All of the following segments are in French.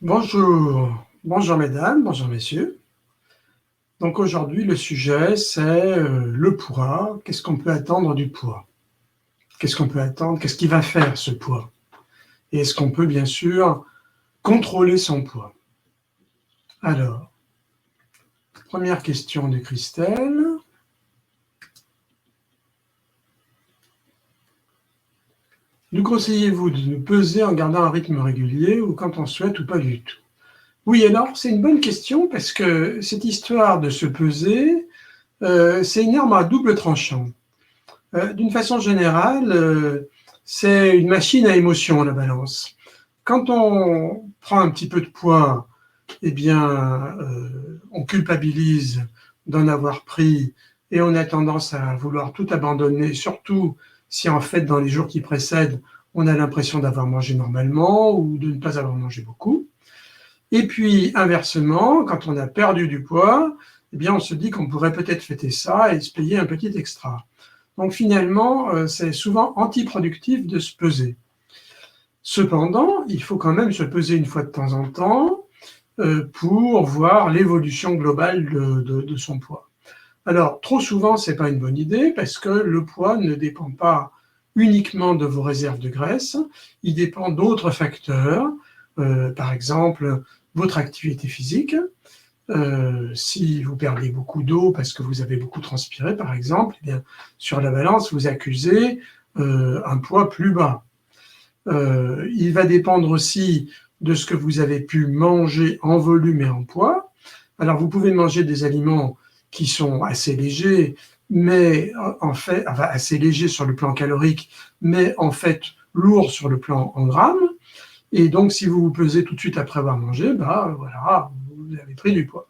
Bonjour mesdames, bonjour messieurs. Donc aujourd'hui le sujet c'est le poids. Qu'est-ce qu'on peut attendre du poids? Qu'est-ce qu'on peut attendre? Qu'est-ce qui va faire ce poids? Et est-ce qu'on peut bien sûr contrôler son poids? Alors, première question de Christelle. Nous conseillez-vous de nous peser en gardant un rythme régulier ou quand on souhaite ou pas du tout? Oui, alors c'est une bonne question parce que cette histoire de se peser, c'est une arme à double tranchant. D'une façon générale, c'est une machine à émotion, la balance. Quand on prend un petit peu de poids, eh bien, on culpabilise d'en avoir pris et on a tendance à vouloir tout abandonner, surtout si en fait, dans les jours qui précèdent, on a l'impression d'avoir mangé normalement ou de ne pas avoir mangé beaucoup. Et puis, inversement, quand on a perdu du poids, eh bien, on se dit qu'on pourrait peut-être fêter ça et se payer un petit extra. Donc finalement, c'est souvent antiproductif de se peser. Cependant, il faut quand même se peser une fois de temps en temps pour voir l'évolution globale de son poids. Alors, trop souvent, ce n'est pas une bonne idée parce que le poids ne dépend pas uniquement de vos réserves de graisse, il dépend d'autres facteurs, par exemple votre activité physique. Si vous perdez beaucoup d'eau parce que vous avez beaucoup transpiré, par exemple, eh bien, sur la balance, vous accusez un poids plus bas. Il va dépendre aussi de ce que vous avez pu manger en volume et en poids. Alors, vous pouvez manger des aliments qui sont assez légers, mais en fait, enfin, assez légers sur le plan calorique, mais en fait lourds sur le plan en grammes. Et donc, si vous vous pesez tout de suite après avoir mangé, bah voilà, vous avez pris du poids.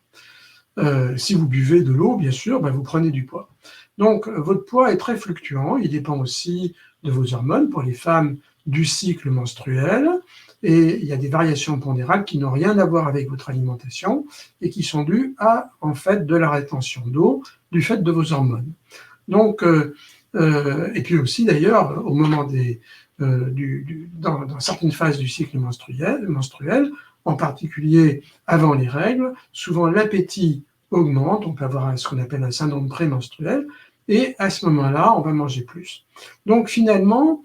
Si vous buvez de l'eau, bien sûr, bah, vous prenez du poids. Donc, votre poids est très fluctuant. Il dépend aussi de vos hormones. Pour les femmes, du cycle menstruel. Et il y a des variations pondérales qui n'ont rien à voir avec votre alimentation et qui sont dues à, en fait, de la rétention d'eau du fait de vos hormones. Donc, et puis aussi, d'ailleurs, au moment dans certaines phases du cycle menstruel, en particulier avant les règles, souvent l'appétit augmente, on peut avoir ce qu'on appelle un syndrome prémenstruel, et à ce moment-là, on va manger plus. Donc finalement,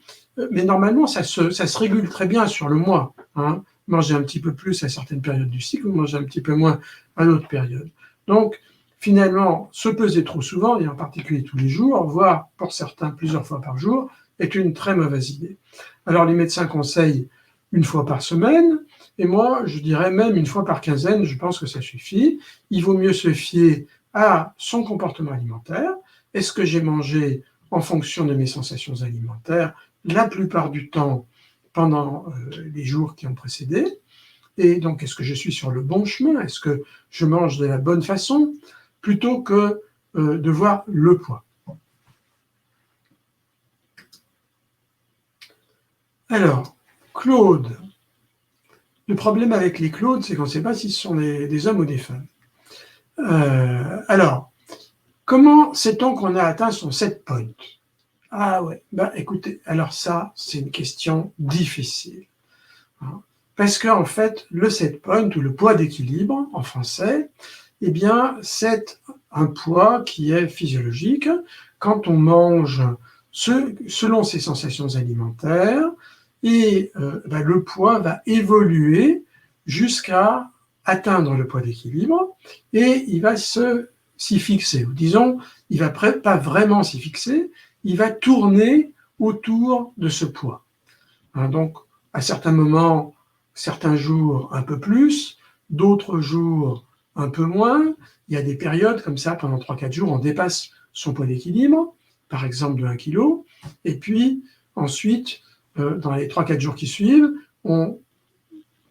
mais normalement, ça se régule très bien sur le mois. Hein. Manger un petit peu plus à certaines périodes du cycle, manger un petit peu moins à d'autres périodes. Donc, finalement, se peser trop souvent, et en particulier tous les jours, voire pour certains plusieurs fois par jour, est une très mauvaise idée. Alors, les médecins conseillent une fois par semaine, et moi, je dirais même une fois par quinzaine, je pense que ça suffit. Il vaut mieux se fier à son comportement alimentaire. Est-ce que j'ai mangé en fonction de mes sensations alimentaires la plupart du temps pendant les jours qui ont précédé? Et donc, est-ce que je suis sur le bon chemin? Est-ce que je mange de la bonne façon? Plutôt que de voir le poids. Alors, Claude. Le problème avec les Claudes, c'est qu'on ne sait pas si ce sont des hommes ou des femmes. Alors, comment sait-on qu'on a atteint son set point? Ah ouais, écoutez, alors ça, c'est une question difficile. Parce qu'en fait, le set point, ou le poids d'équilibre en français, eh bien, c'est un poids qui est physiologique quand on mange selon ses sensations alimentaires et le poids va évoluer jusqu'à atteindre le poids d'équilibre et il va s'y fixer. Disons, il ne va pas vraiment s'y fixer, il va tourner autour de ce poids. Hein, donc, à certains moments, certains jours un peu plus, d'autres jours un peu moins. Il y a des périodes comme ça, pendant 3-4 jours, on dépasse son poids d'équilibre, par exemple de 1 kg, et puis ensuite, dans les 3-4 jours qui suivent, on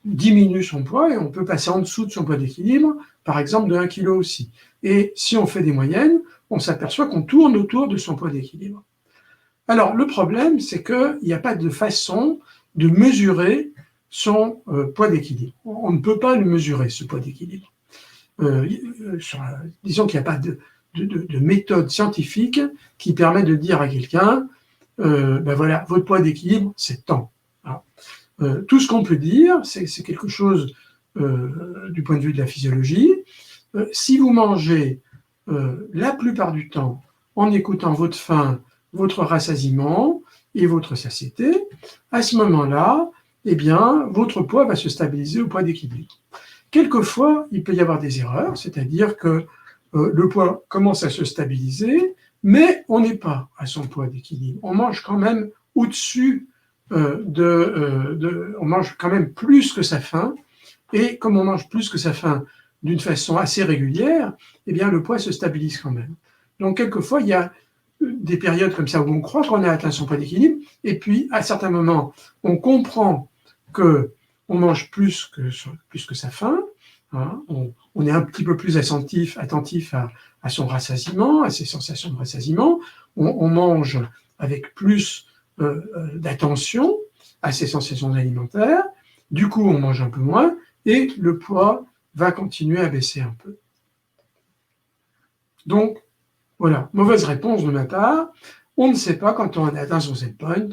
diminue son poids et on peut passer en dessous de son poids d'équilibre, par exemple de 1 kg aussi. Et si on fait des moyennes, on s'aperçoit qu'on tourne autour de son poids d'équilibre. Alors, le problème, c'est qu'il n'y a pas de façon de mesurer son poids d'équilibre. On ne peut pas le mesurer, ce poids d'équilibre. Disons qu'il n'y a pas de méthode scientifique qui permet de dire à quelqu'un voilà, votre poids d'équilibre, c'est tant. Tout ce qu'on peut dire, c'est quelque chose du point de vue de la physiologie. Si vous mangez la plupart du temps en écoutant votre faim, votre rassasiement et votre satiété, à ce moment-là, eh bien, votre poids va se stabiliser au poids d'équilibre. Quelquefois, il peut y avoir des erreurs, c'est-à-dire que le poids commence à se stabiliser, mais on n'est pas à son poids d'équilibre. On mange quand même au-dessus on mange quand même plus que sa faim, et comme on mange plus que sa faim d'une façon assez régulière, eh bien le poids se stabilise quand même. Donc quelquefois, il y a des périodes comme ça où on croit qu'on a atteint son poids d'équilibre, et puis à certains moments, on comprend qu'on mange plus que sa faim, hein, on est un petit peu plus attentif à son rassasiement, à ses sensations de rassasiement, on mange avec plus d'attention à ses sensations alimentaires, du coup on mange un peu moins, et le poids va continuer à baisser un peu. Donc, voilà, mauvaise réponse de ma part. On ne sait pas quand on a atteint son set point,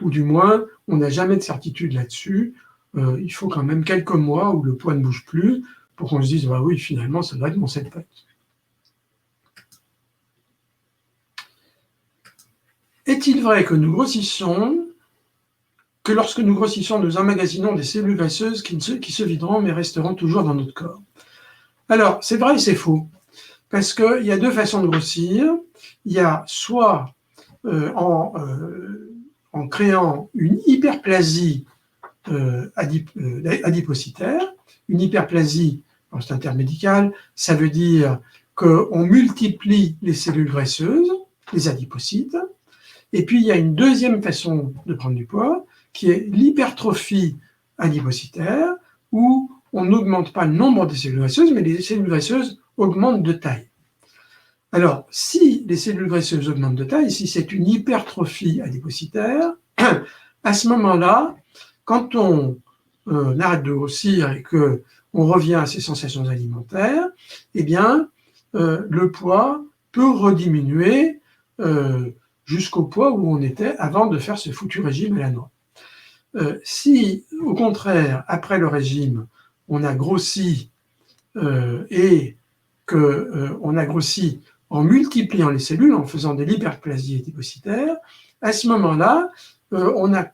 ou du moins, on n'a jamais de certitude là-dessus. Il faut quand même quelques mois où le poids ne bouge plus pour qu'on se dise, bah oui, finalement, ça doit être mon set point. Est-il vrai que lorsque nous grossissons, nous emmagasinons des cellules graisseuses qui se videront mais resteront toujours dans notre corps? Alors, c'est vrai et c'est faux. Parce qu'il y a deux façons de grossir. Il y a soit en créant une hyperplasie adipocytaire. Une hyperplasie, c'est un terme médical, ça veut dire qu'on multiplie les cellules graisseuses, les adipocytes. Et puis il y a une deuxième façon de prendre du poids, qui est l'hypertrophie adipocytaire, où on n'augmente pas le nombre des cellules graisseuses, mais les cellules graisseuses augmentent de taille. Alors, si les cellules graisseuses augmentent de taille, si c'est une hypertrophie adipocytaire, à ce moment-là, quand on arrête de grossir et qu'on revient à ses sensations alimentaires, eh bien, le poids peut rediminuer jusqu'au poids où on était avant de faire ce foutu régime à la noix. Si, au contraire, après le régime, on a grossi et qu'on a grossi en multipliant les cellules, en faisant de l'hyperplasie adipocytaire, à ce moment-là, on a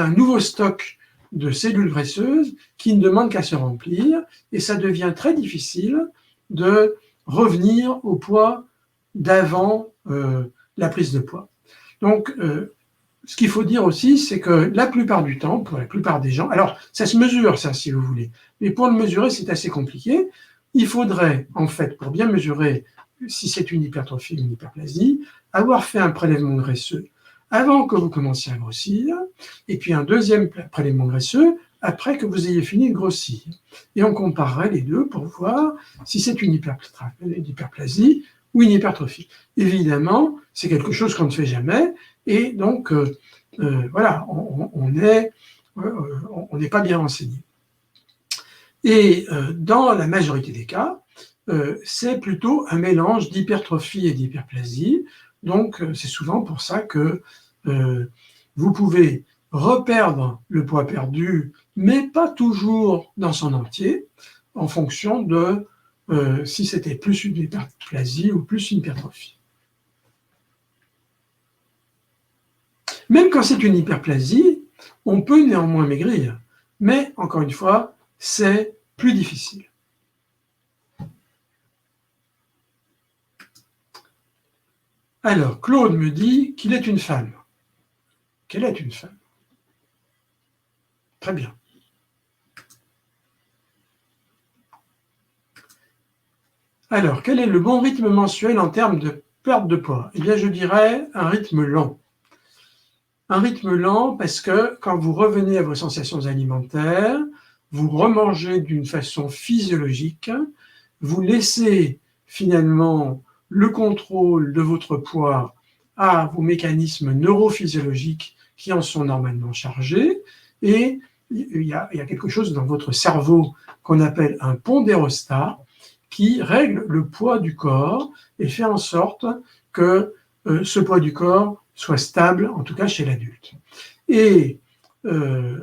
un nouveau stock de cellules graisseuses qui ne demandent qu'à se remplir, et ça devient très difficile de revenir au poids d'avant la prise de poids. Donc, ce qu'il faut dire aussi, c'est que la plupart du temps, pour la plupart des gens, alors ça se mesure ça si vous voulez, mais pour le mesurer c'est assez compliqué. Il faudrait en fait, pour bien mesurer si c'est une hypertrophie ou une hyperplasie, avoir fait un prélèvement graisseux avant que vous commenciez à grossir, et puis un deuxième prélèvement graisseux après que vous ayez fini de grossir. Et on comparerait les deux pour voir si c'est une hyperplasie ou une hypertrophie. Évidemment, c'est quelque chose qu'on ne fait jamais, et donc, voilà, on n'est pas bien renseigné. Et dans la majorité des cas, c'est plutôt un mélange d'hypertrophie et d'hyperplasie. Donc, c'est souvent pour ça que vous pouvez reperdre le poids perdu, mais pas toujours dans son entier, en fonction de si c'était plus une hyperplasie ou plus une hypertrophie. Même quand c'est une hyperplasie, on peut néanmoins maigrir, mais encore une fois, c'est plus difficile. Alors, Claude me dit qu'il est une femme. Qu'elle est une femme. Très bien. Alors, quel est le bon rythme mensuel en termes de perte de poids? Eh bien, je dirais un rythme lent. Un rythme lent parce que quand vous revenez à vos sensations alimentaires, vous remangez d'une façon physiologique, vous laissez finalement le contrôle de votre poids à vos mécanismes neurophysiologiques qui en sont normalement chargés, et il y a quelque chose dans votre cerveau qu'on appelle un pondérostat qui règle le poids du corps et fait en sorte que ce poids du corps soit stable, en tout cas chez l'adulte. Et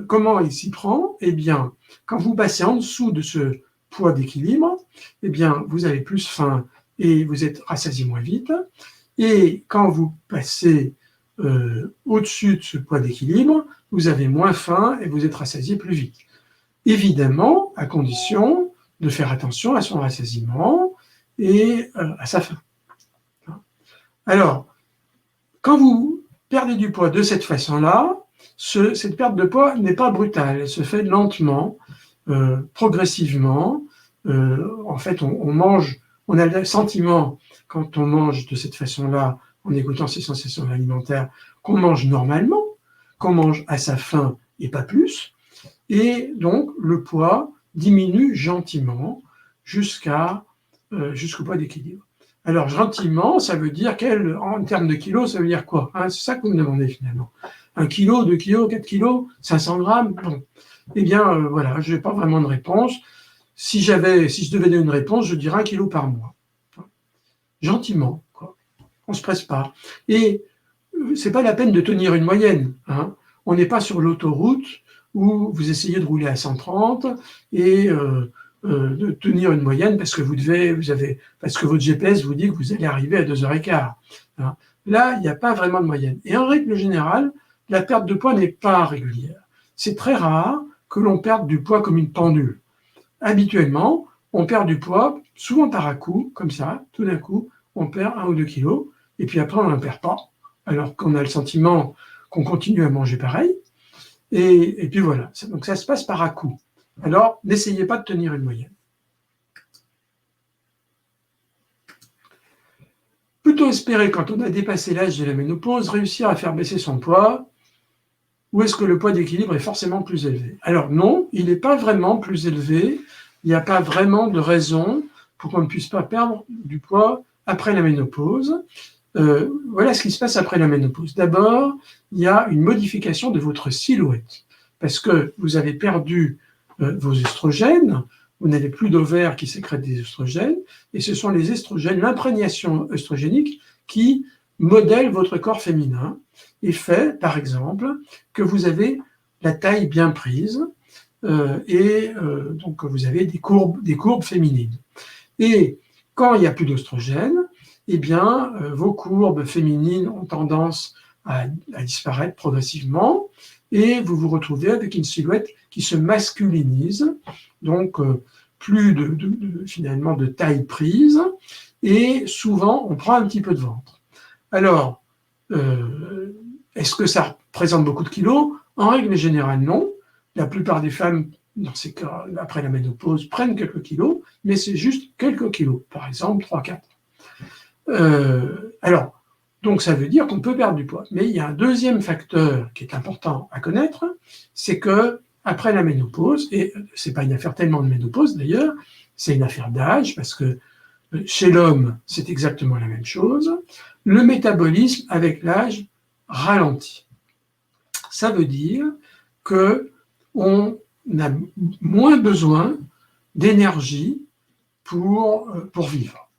comment il s'y prend? Eh bien, quand vous passez en dessous de ce poids d'équilibre, eh bien, vous avez plus faim et vous êtes rassasié moins vite. Et quand vous passez au-dessus de ce poids d'équilibre, vous avez moins faim et vous êtes rassasié plus vite. Évidemment, à condition de faire attention à son rassasiement et à sa faim. Alors, quand vous perdez du poids de cette façon-là, cette perte de poids n'est pas brutale, elle se fait lentement, progressivement. En fait, on a le sentiment, quand on mange de cette façon-là, en écoutant ses sensations alimentaires, qu'on mange normalement, qu'on mange à sa faim et pas plus. Et donc, le poids diminue gentiment jusqu'au poids d'équilibre. Alors, gentiment, ça veut dire en termes de kilos, ça veut dire quoi? C'est ça que vous me demandez finalement. 1 kilo, 2 kilos, 4 kilos, 500 grammes? Bon. Eh bien, voilà, je n'ai pas vraiment de réponse. Si je devais donner une réponse, je dirais 1 kilo par mois. Gentiment, quoi. On ne se presse pas. Et ce n'est pas la peine de tenir une moyenne. On n'est pas sur l'autoroute où vous essayez de rouler à 130 et de tenir une moyenne parce que parce que votre GPS vous dit que vous allez arriver à 2h15. Là, il n'y a pas vraiment de moyenne. Et en règle générale, la perte de poids n'est pas régulière. C'est très rare que l'on perde du poids comme une pendule. Habituellement, on perd du poids, souvent par à-coup, comme ça, tout d'un coup, on perd 1 ou 2 kilos, et puis après, on n'en perd pas, alors qu'on a le sentiment qu'on continue à manger pareil. Et puis voilà, donc ça se passe par à-coup. Alors, n'essayez pas de tenir une moyenne. Peut-on espérer, quand on a dépassé l'âge de la ménopause, réussir à faire baisser son poids, ou est-ce que le poids d'équilibre est forcément plus élevé? Alors non, il n'est pas vraiment plus élevé, il n'y a pas vraiment de raison pour qu'on ne puisse pas perdre du poids après la ménopause. Voilà ce qui se passe après la ménopause. D'abord, il y a une modification de votre silhouette, parce que vous avez perdu vos œstrogènes, vous n'avez plus d'ovaires qui sécrètent des œstrogènes, et ce sont les œstrogènes, l'imprégnation œstrogénique, qui modèle votre corps féminin et fait, par exemple, que vous avez la taille bien prise donc vous avez des courbes féminines. Et quand il n'y a plus d'œstrogènes, eh bien, vos courbes féminines ont tendance à disparaître progressivement et vous vous retrouvez avec une silhouette qui se masculinise, donc plus finalement de taille prise, et souvent on prend un petit peu de ventre. Alors, est-ce que ça représente beaucoup de kilos? En règle générale, non. La plupart des femmes, dans ces cas, après la ménopause, prennent quelques kilos, mais c'est juste quelques kilos, par exemple 3-4. Alors, donc ça veut dire qu'on peut perdre du poids. Mais il y a un deuxième facteur qui est important à connaître, c'est que après la ménopause, et c'est pas une affaire tellement de ménopause d'ailleurs, c'est une affaire d'âge, parce que chez l'homme, c'est exactement la même chose, le métabolisme avec l'âge ralentit. Ça veut dire qu'on a moins besoin d'énergie pour vivre.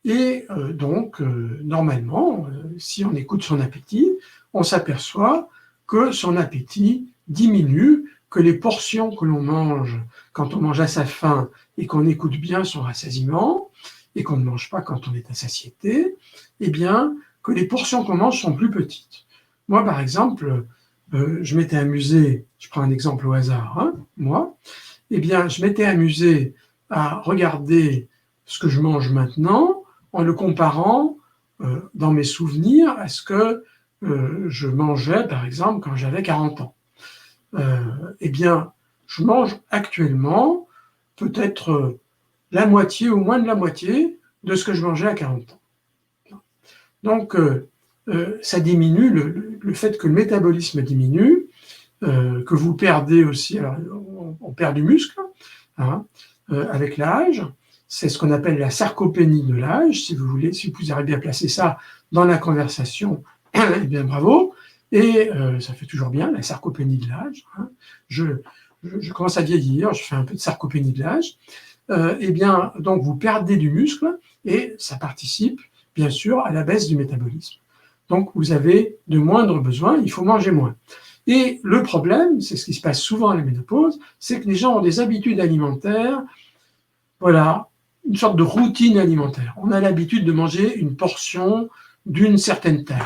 Et donc, normalement, si on écoute son appétit, on s'aperçoit que son appétit diminue, que les portions que l'on mange quand on mange à sa faim et qu'on écoute bien son rassasiement, et qu'on ne mange pas quand on est à satiété, eh bien, que les portions qu'on mange sont plus petites. Moi, par exemple, je m'étais amusé, je prends un exemple au hasard, moi, eh bien, je m'étais amusé à regarder ce que je mange maintenant en le comparant dans mes souvenirs à ce que je mangeais, par exemple, quand j'avais 40 ans. Eh bien, je mange actuellement peut-être la moitié ou moins de la moitié de ce que je mangeais à 40 ans. Donc, ça diminue, le fait que le métabolisme diminue, que vous perdez aussi, alors on perd du muscle avec l'âge, c'est ce qu'on appelle la sarcopénie de l'âge, si vous arrivez à placer ça dans la conversation, eh bien bravo, et ça fait toujours bien, la sarcopénie de l'âge. Je commence à vieillir, je fais un peu de sarcopénie de l'âge, eh bien, donc vous perdez du muscle, et ça participe, bien sûr, à la baisse du métabolisme. Donc, vous avez de moindres besoins, il faut manger moins. Et le problème, c'est ce qui se passe souvent à la ménopause, c'est que les gens ont des habitudes alimentaires, voilà, une sorte de routine alimentaire. On a l'habitude de manger une portion d'une certaine taille.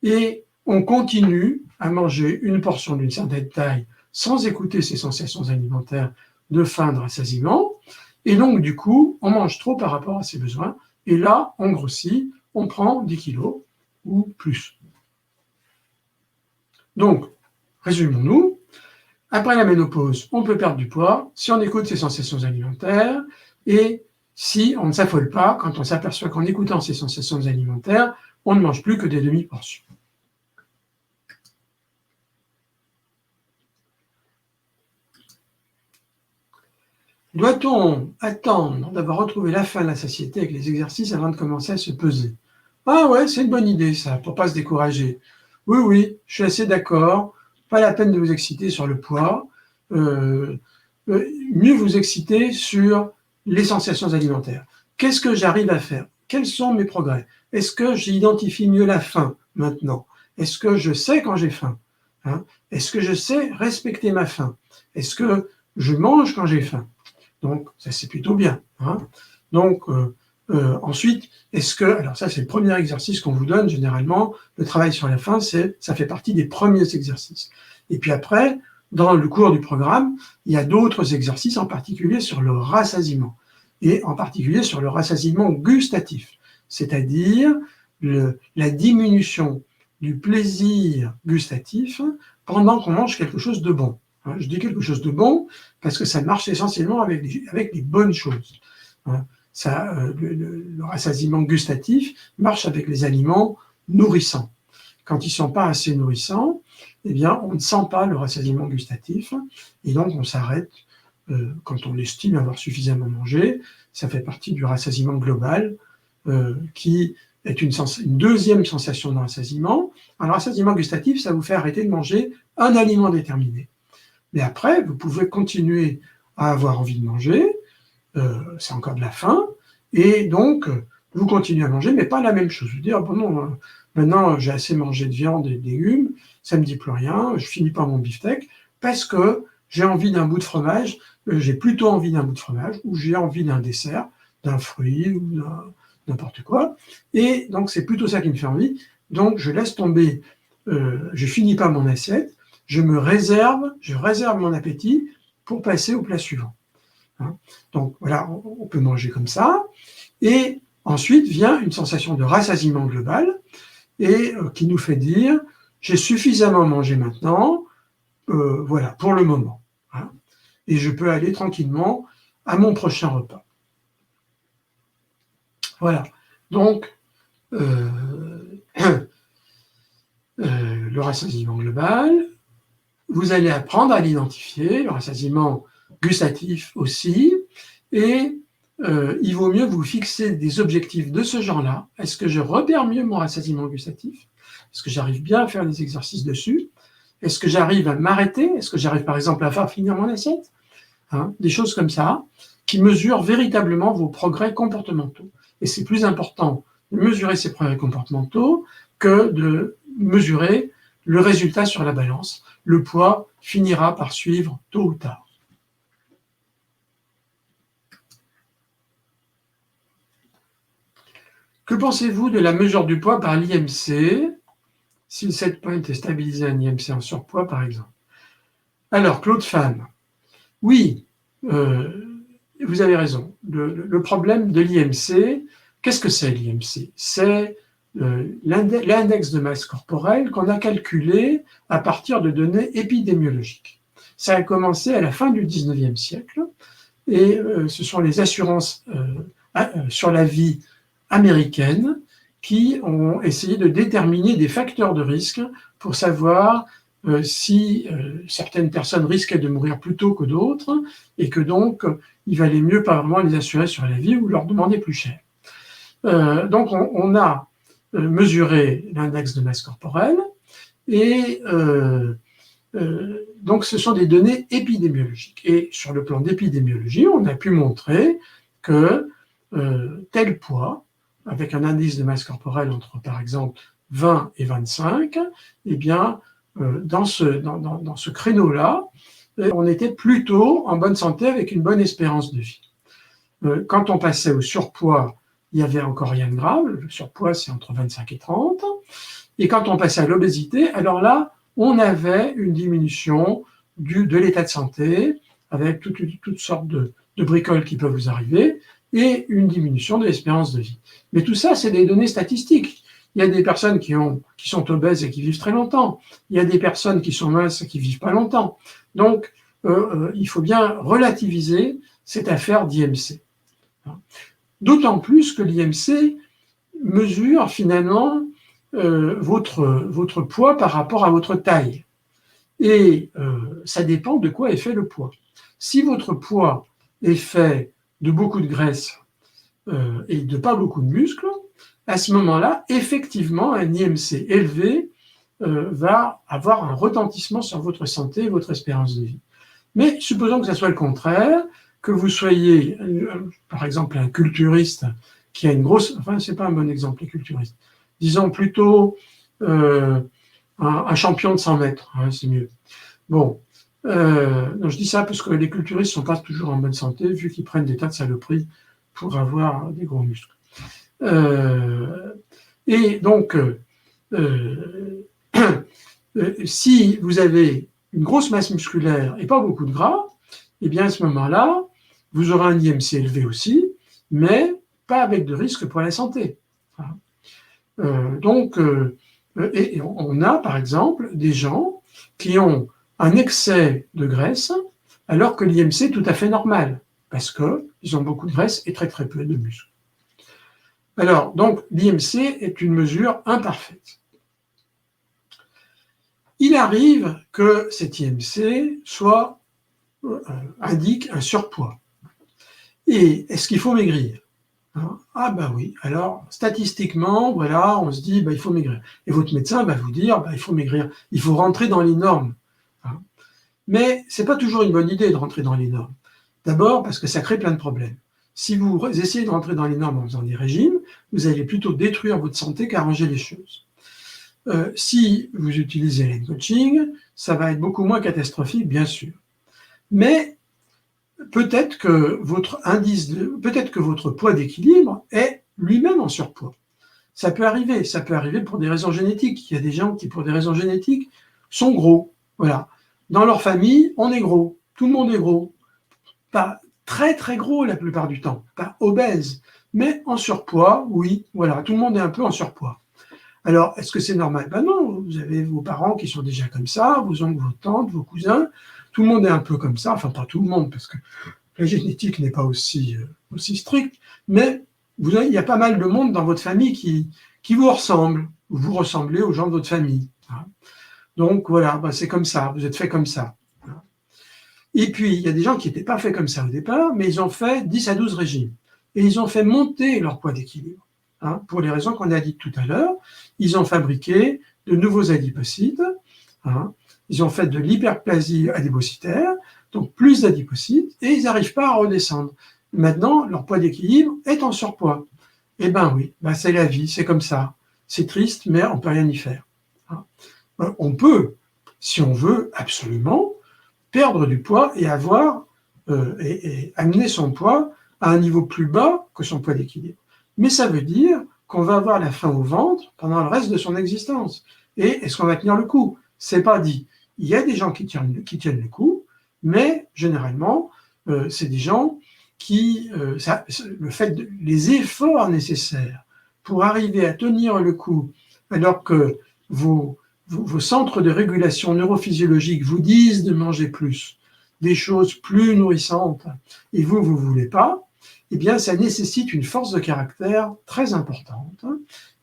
Et on continue à manger une portion d'une certaine taille sans écouter ses sensations alimentaires de faim, de rassasiement. Et donc, du coup, on mange trop par rapport à ses besoins. Et là, on grossit, on prend 10 kilos ou plus. Donc, résumons-nous. Après la ménopause, on peut perdre du poids si on écoute ses sensations alimentaires et si on ne s'affole pas quand on s'aperçoit qu'en écoutant ses sensations alimentaires, on ne mange plus que des demi-portions. Doit-on attendre d'avoir retrouvé la faim, la satiété avec les exercices avant de commencer à se peser? Ah ouais, c'est une bonne idée ça, pour pas se décourager. Oui, oui, je suis assez d'accord. Pas la peine de vous exciter sur le poids. Mieux vous exciter sur les sensations alimentaires. Qu'est-ce que j'arrive à faire? Quels sont mes progrès? Est-ce que j'identifie mieux la faim maintenant? Est-ce que je sais quand j'ai faim? Est-ce que je sais respecter ma faim? Est-ce que je mange quand j'ai faim? Donc, ça c'est plutôt bien. Donc, ensuite, alors ça c'est le premier exercice qu'on vous donne généralement, le travail sur la faim, ça fait partie des premiers exercices. Et puis après, dans le cours du programme, il y a d'autres exercices, en particulier sur le rassasiement, et en particulier sur le rassasiement gustatif, c'est-à-dire la diminution du plaisir gustatif pendant qu'on mange quelque chose de bon. Je dis quelque chose de bon parce que ça marche essentiellement avec les bonnes choses. Le rassasiement gustatif marche avec les aliments nourrissants. Quand ils ne sont pas assez nourrissants, eh bien, on ne sent pas le rassasiement gustatif et donc on s'arrête quand on estime avoir suffisamment mangé. Ça fait partie du rassasiement global qui est une deuxième sensation de rassasiement. Alors, le rassasiement gustatif, ça vous fait arrêter de manger un aliment déterminé. Mais après, vous pouvez continuer à avoir envie de manger, c'est encore de la faim, et donc vous continuez à manger, mais pas la même chose. Vous dire, bon non, maintenant j'ai assez mangé de viande et de légumes, ça ne me dit plus rien, je finis pas mon beefsteak, parce que j'ai envie d'un bout de fromage, j'ai plutôt envie d'un bout de fromage, ou j'ai envie d'un dessert, d'un fruit, ou n'importe quoi, et donc c'est plutôt ça qui me fait envie, donc je laisse tomber, je finis pas mon assiette, je réserve mon appétit pour passer au plat suivant. Donc voilà, on peut manger comme ça. Et ensuite vient une sensation de rassasiement global et qui nous fait dire j'ai suffisamment mangé maintenant, voilà, pour le moment. Et je peux aller tranquillement à mon prochain repas. Voilà. Donc, le rassasiement global, vous allez apprendre à l'identifier, le rassasiement gustatif aussi, et il vaut mieux vous fixer des objectifs de ce genre-là. Est-ce que je repère mieux mon rassasiement gustatif? Est-ce que j'arrive bien à faire des exercices dessus? Est-ce que j'arrive à m'arrêter? Est-ce que j'arrive par exemple à faire finir mon assiette? Des choses comme ça, qui mesurent véritablement vos progrès comportementaux. Et c'est plus important de mesurer ces progrès comportementaux que de mesurer le résultat sur la balance. Le poids finira par suivre tôt ou tard. Que pensez-vous de la mesure du poids par l'IMC, si le set point est stabilisé à un IMC en surpoids, par exemple? Alors, Claude Fan, oui, vous avez raison. Le problème de l'IMC, qu'est-ce que c'est l'IMC? C'est l'index de masse corporelle qu'on a calculé à partir de données épidémiologiques. Ça a commencé à la fin du 19e siècle et ce sont les assurances sur la vie américaines qui ont essayé de déterminer des facteurs de risque pour savoir si certaines personnes risquaient de mourir plus tôt que d'autres et que donc il valait mieux pas vraiment les assurer sur la vie ou leur demander plus cher. Donc on a mesuré l'index de masse corporelle et donc ce sont des données épidémiologiques. Et sur le plan d'épidémiologie, on a pu montrer que tel poids, avec un indice de masse corporelle entre par exemple 20 et 25, eh bien dans ce créneau-là, on était plutôt en bonne santé avec une bonne espérance de vie. Quand on passait au surpoids, il n'y avait encore rien de grave. Le surpoids, c'est entre 25 et 30. Et quand on passait à l'obésité, alors là, on avait une diminution de l'état de santé, avec toutes sortes de bricoles qui peuvent vous arriver, et une diminution de l'espérance de vie. Mais tout ça, c'est des données statistiques. Il y a des personnes qui sont obèses et qui vivent très longtemps. Il y a des personnes qui sont minces et qui vivent pas longtemps. Donc, il faut bien relativiser cette affaire d'IMC. D'autant plus que l'IMC mesure finalement votre poids par rapport à votre taille. Et ça dépend de quoi est fait le poids. Si votre poids est fait de beaucoup de graisse et de pas beaucoup de muscles, à ce moment-là, effectivement, un IMC élevé va avoir un retentissement sur votre santé et votre espérance de vie. Mais supposons que ça soit le contraire, que vous soyez, par exemple, un culturiste qui a une grosse... Enfin, c'est pas un bon exemple, les culturistes. Disons plutôt un champion de 100 mètres, hein, c'est mieux. Bon, non, je dis ça parce que les culturistes ne sont pas toujours en bonne santé, vu qu'ils prennent des tas de saloperies pour avoir des gros muscles. Et donc, si vous avez une grosse masse musculaire et pas beaucoup de gras, eh bien à ce moment-là, vous aurez un IMC élevé aussi, mais pas avec de risque pour la santé. Et on a par exemple des gens qui ont un excès de graisse alors que l'IMC est tout à fait normal, parce qu'ils ont beaucoup de graisse et très très peu de muscles. Alors, donc, l'IMC est une mesure imparfaite. Il arrive que cet IMC indique un surpoids. Et est-ce qu'il faut maigrir ? Ah ben oui, alors statistiquement, voilà, on se dit, il faut maigrir. Et votre médecin va vous dire, il faut maigrir, il faut rentrer dans les normes. Mais ce n'est pas toujours une bonne idée de rentrer dans les normes. D'abord parce que ça crée plein de problèmes. Si vous essayez de rentrer dans les normes en faisant des régimes, vous allez plutôt détruire votre santé qu'arranger les choses. Si vous utilisez l'N coaching, ça va être beaucoup moins catastrophique, bien sûr. Mais peut-être que votre poids d'équilibre est lui-même en surpoids. Ça peut arriver pour des raisons génétiques. Il y a des gens qui, pour des raisons génétiques, sont gros. Voilà. Dans leur famille, on est gros. Tout le monde est gros. Pas très très gros la plupart du temps, pas obèse, mais en surpoids, oui, voilà, tout le monde est un peu en surpoids. Alors, est-ce que c'est normal ? Ben non, vous avez vos parents qui sont déjà comme ça, vos oncles, vos tantes, vos cousins, tout le monde est un peu comme ça, enfin pas tout le monde, parce que la génétique n'est pas aussi stricte, mais il y a pas mal de monde dans votre famille qui vous ressemble, vous ressemblez aux gens de votre famille. Donc voilà, c'est comme ça, vous êtes fait comme ça. Et puis, il y a des gens qui n'étaient pas faits comme ça au départ, mais ils ont fait 10 à 12 régimes. Et ils ont fait monter leur poids d'équilibre. Pour les raisons qu'on a dites tout à l'heure, ils ont fabriqué de nouveaux adipocytes. Ils ont fait de l'hyperplasie adipocytaire, donc plus d'adipocytes, et ils n'arrivent pas à redescendre. Maintenant, leur poids d'équilibre est en surpoids. Eh bien oui, c'est la vie, c'est comme ça. C'est triste, mais on ne peut rien y faire. On peut, si on veut, absolument, perdre du poids et et amener son poids à un niveau plus bas que son poids d'équilibre. Mais ça veut dire qu'on va avoir la faim au ventre pendant le reste de son existence. Et est-ce qu'on va tenir le coup ? C'est pas dit. Il y a des gens qui tiennent le coup, mais généralement, c'est des gens qui, les efforts nécessaires pour arriver à tenir le coup, alors que vos centres de régulation neurophysiologique vous disent de manger plus, des choses plus nourrissantes, et vous ne voulez pas, eh bien, ça nécessite une force de caractère très importante,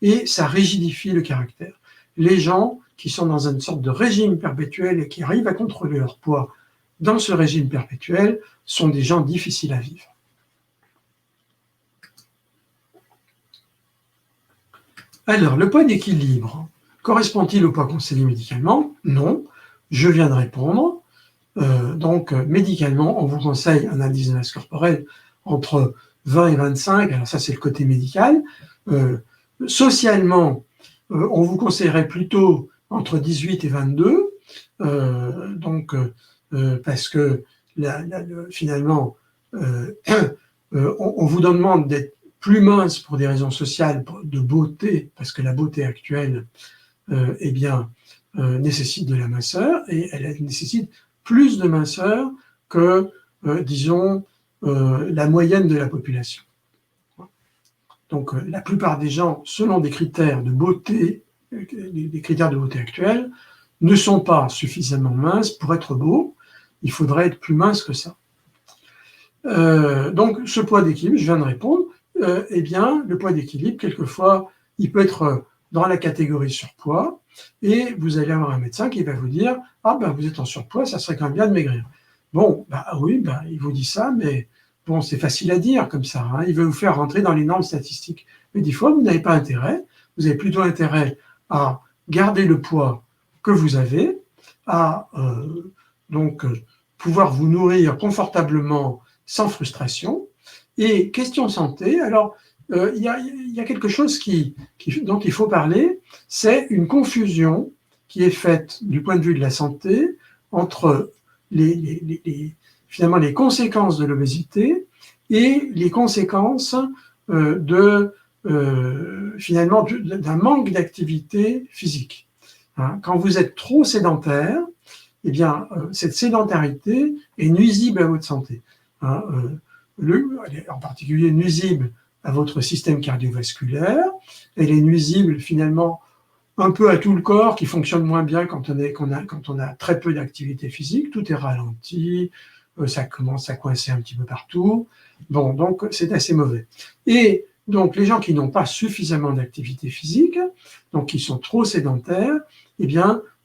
et ça rigidifie le caractère. Les gens qui sont dans une sorte de régime perpétuel et qui arrivent à contrôler leur poids dans ce régime perpétuel sont des gens difficiles à vivre. Alors, le poids d'équilibre, correspond-il au poids conseillé médicalement ? Non, je viens de répondre. Donc, médicalement, on vous conseille un indice de masse corporelle entre 20 et 25, alors ça c'est le côté médical. Socialement, on vous conseillerait plutôt entre 18 et 22, parce que finalement, on vous demande d'être plus mince pour des raisons sociales, de beauté, parce que la beauté actuelle, nécessite de la minceur, et elle nécessite plus de minceur que, disons, la moyenne de la population. Donc, la plupart des gens, selon des critères de beauté, des critères de beauté actuels, ne sont pas suffisamment minces pour être beaux. Il faudrait être plus mince que ça. Donc, ce poids d'équilibre, je viens de répondre, le poids d'équilibre, quelquefois, il peut être dans la catégorie surpoids, et vous allez avoir un médecin qui va vous dire « Ah, ben, vous êtes en surpoids, ça serait quand même bien de maigrir. » Bon, oui, il vous dit ça, mais bon, c'est facile à dire comme ça. Il veut vous faire rentrer dans les normes statistiques. Mais des fois, vous n'avez pas intérêt. Vous avez plutôt intérêt à garder le poids que vous avez, à pouvoir vous nourrir confortablement sans frustration. Et question santé, alors il y a quelque chose dont il faut parler, c'est une confusion qui est faite du point de vue de la santé entre finalement les conséquences de l'obésité et les conséquences finalement d'un manque d'activité physique. Quand vous êtes trop sédentaire, cette sédentarité est nuisible à votre santé. En particulier nuisible à votre système cardiovasculaire, elle est nuisible finalement un peu à tout le corps qui fonctionne moins bien quand on a très peu d'activité physique, tout est ralenti, ça commence à coincer un petit peu partout. Bon, donc c'est assez mauvais. Et donc les gens qui n'ont pas suffisamment d'activité physique, donc qui sont trop sédentaires,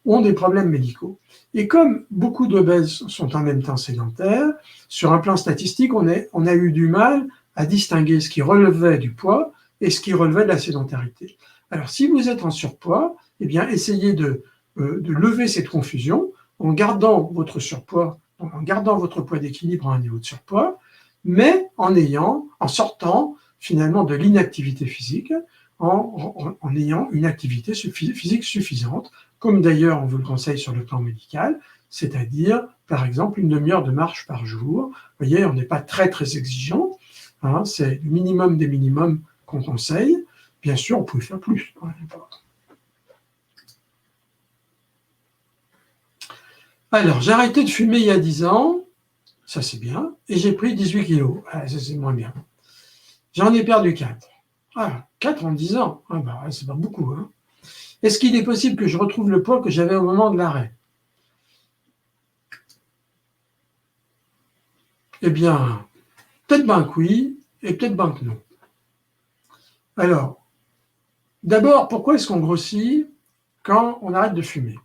ont des problèmes médicaux. Et comme beaucoup d'obèses sont en même temps sédentaires, sur un plan statistique, on a eu du mal à distinguer ce qui relevait du poids et ce qui relevait de la sédentarité. Alors, si vous êtes en surpoids, essayez de lever cette confusion en gardant votre surpoids, en gardant votre poids d'équilibre à un niveau de surpoids, mais en sortant finalement de l'inactivité physique, en ayant une activité physique suffisante, comme d'ailleurs on vous le conseille sur le plan médical, c'est-à-dire par exemple une demi-heure de marche par jour. Vous voyez, on n'est pas très très exigeant, c'est le minimum des minimums qu'on conseille. Bien sûr, on pouvait faire plus. Alors, j'ai arrêté de fumer il y a 10 ans, ça c'est bien, et j'ai pris 18 kilos. Ça c'est moins bien. J'en ai perdu 4. 4 en 10 ans, c'est pas beaucoup. Est-ce qu'il est possible que je retrouve le poids que j'avais au moment de l'arrêt? Peut-être bien que oui, et peut-être bien que non. Alors, d'abord, pourquoi est-ce qu'on grossit quand on arrête de fumer?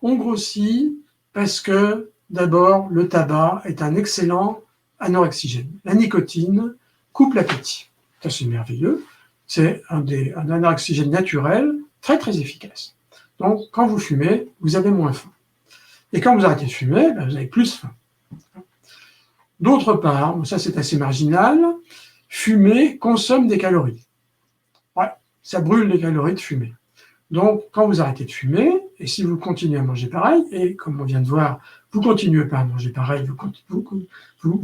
On grossit parce que, d'abord, le tabac est un excellent anorexigène. La nicotine coupe l'appétit. Ça, c'est merveilleux. C'est un anorexigène naturel très, très efficace. Donc, quand vous fumez, vous avez moins faim. Et quand vous arrêtez de fumer, vous avez plus faim. D'autre part, ça c'est assez marginal, fumer consomme des calories. Ça brûle les calories de fumer. Donc, quand vous arrêtez de fumer, et si vous continuez à manger pareil, et comme on vient de voir, vous continuez pas à manger pareil, vous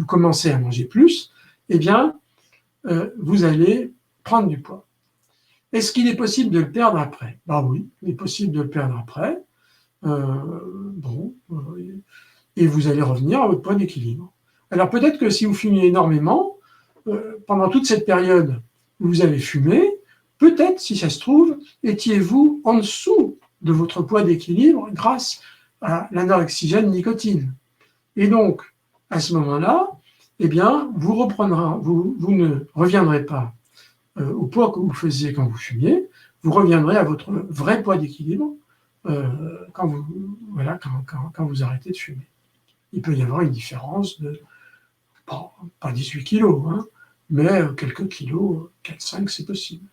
commencez à manger plus, vous allez prendre du poids. Est-ce qu'il est possible de le perdre après? Oui, il est possible de le perdre après. Et vous allez revenir à votre poids d'équilibre. Alors peut-être que si vous fumiez énormément, pendant toute cette période où vous avez fumé, peut-être, si ça se trouve, étiez-vous en dessous de votre poids d'équilibre grâce à l'anorexigène nicotine. Et donc, à ce moment-là, vous ne reviendrez pas au poids que vous faisiez quand vous fumiez, vous reviendrez à votre vrai poids d'équilibre quand vous arrêtez de fumer. Il peut y avoir une différence de, pas 18 kilos, mais quelques kilos, 4-5, c'est possible.